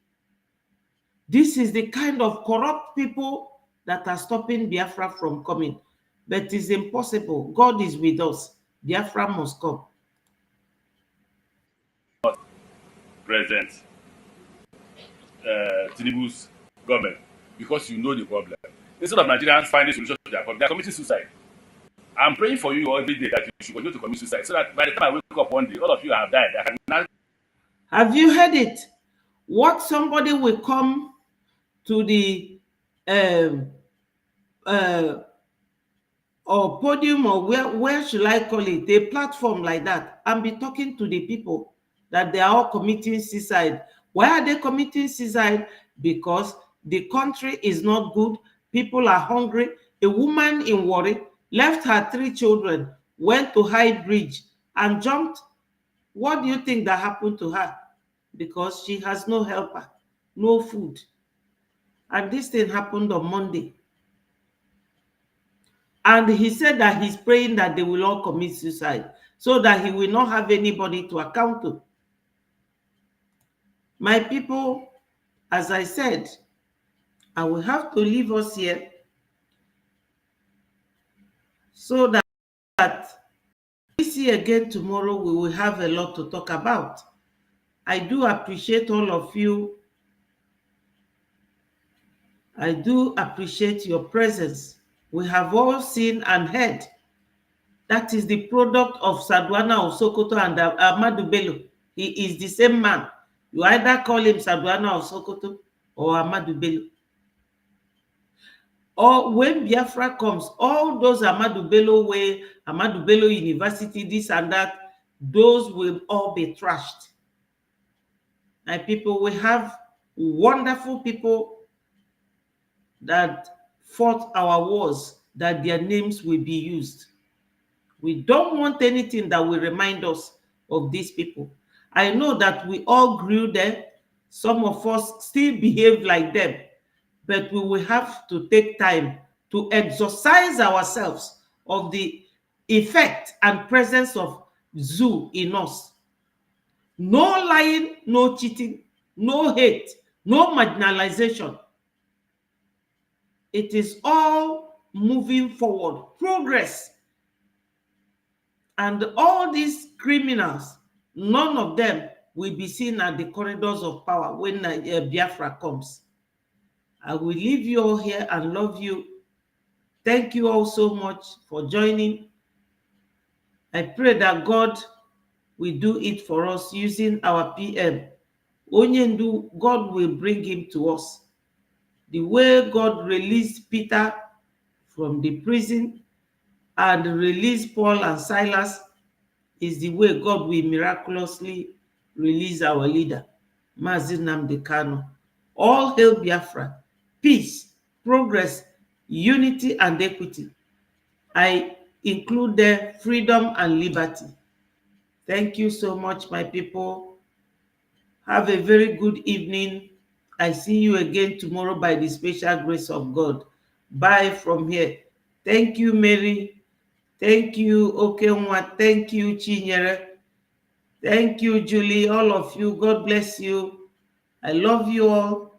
This is the kind of corrupt people that are stopping Biafra from coming. But it's impossible. God is with us. Biafra must come. President Tinubu's government, because you know the problem. Instead of Nigerians finding solutions to their problem, they are committing suicide. I'm praying for you every day that you should continue to commit suicide, so that by the time I wake up one day, all of you have died. I cannot... Have you heard it? What somebody will come to the or podium, or where should I call it, a platform like that, and be talking to the people that they are all committing suicide. Why are they committing suicide? Because the country is not good. People are hungry. A woman in Warri left her 3 children, went to High Bridge and jumped. What do you think that happened to her? Because she has no helper, no food. And this thing happened on Monday. And he said that he's praying that they will all commit suicide so that he will not have anybody to account to. My people, as I said, I will have to leave us here so that we see again tomorrow. We will have a lot to talk about. I do appreciate all of you. I do appreciate your presence. We have all seen and heard. That is the product of Sadwana of Sokoto and Ahmadu Bello. He is the same man. You either call him Sadwana of Sokoto or Ahmadu Bello. Or when Biafra comes, all those Ahmadu Bello way, Ahmadu Bello University, this and that, those will all be trashed. My people, we have wonderful people that fought our wars, that their names will be used. We don't want anything that will remind us of these people. I know that we all grew there. Some of us still behave like them, but we will have to take time to exorcise ourselves of the effect and presence of zoo in us. No lying, no cheating, no hate, no marginalization. It is all moving forward, progress. And all these criminals, none of them will be seen at the corridors of power when Biafra comes. I will leave you all here and love you. Thank you all so much for joining. I pray that God will do it for us using our PM. Onyendu, God will bring him to us. The way God released Peter from the prison and released Paul and Silas is the way God will miraculously release our leader, Mazi Nnamdi Kanu. All hail Biafra, peace, progress, unity, and equity. I include there freedom and liberty. Thank you so much, my people. Have a very good evening. I see you again tomorrow by the special grace of God. Bye from here. Thank you, Mary. Thank you, Okenwa. Thank you, Chinyere. Thank you, Julie. All of you. God bless you. I love you all.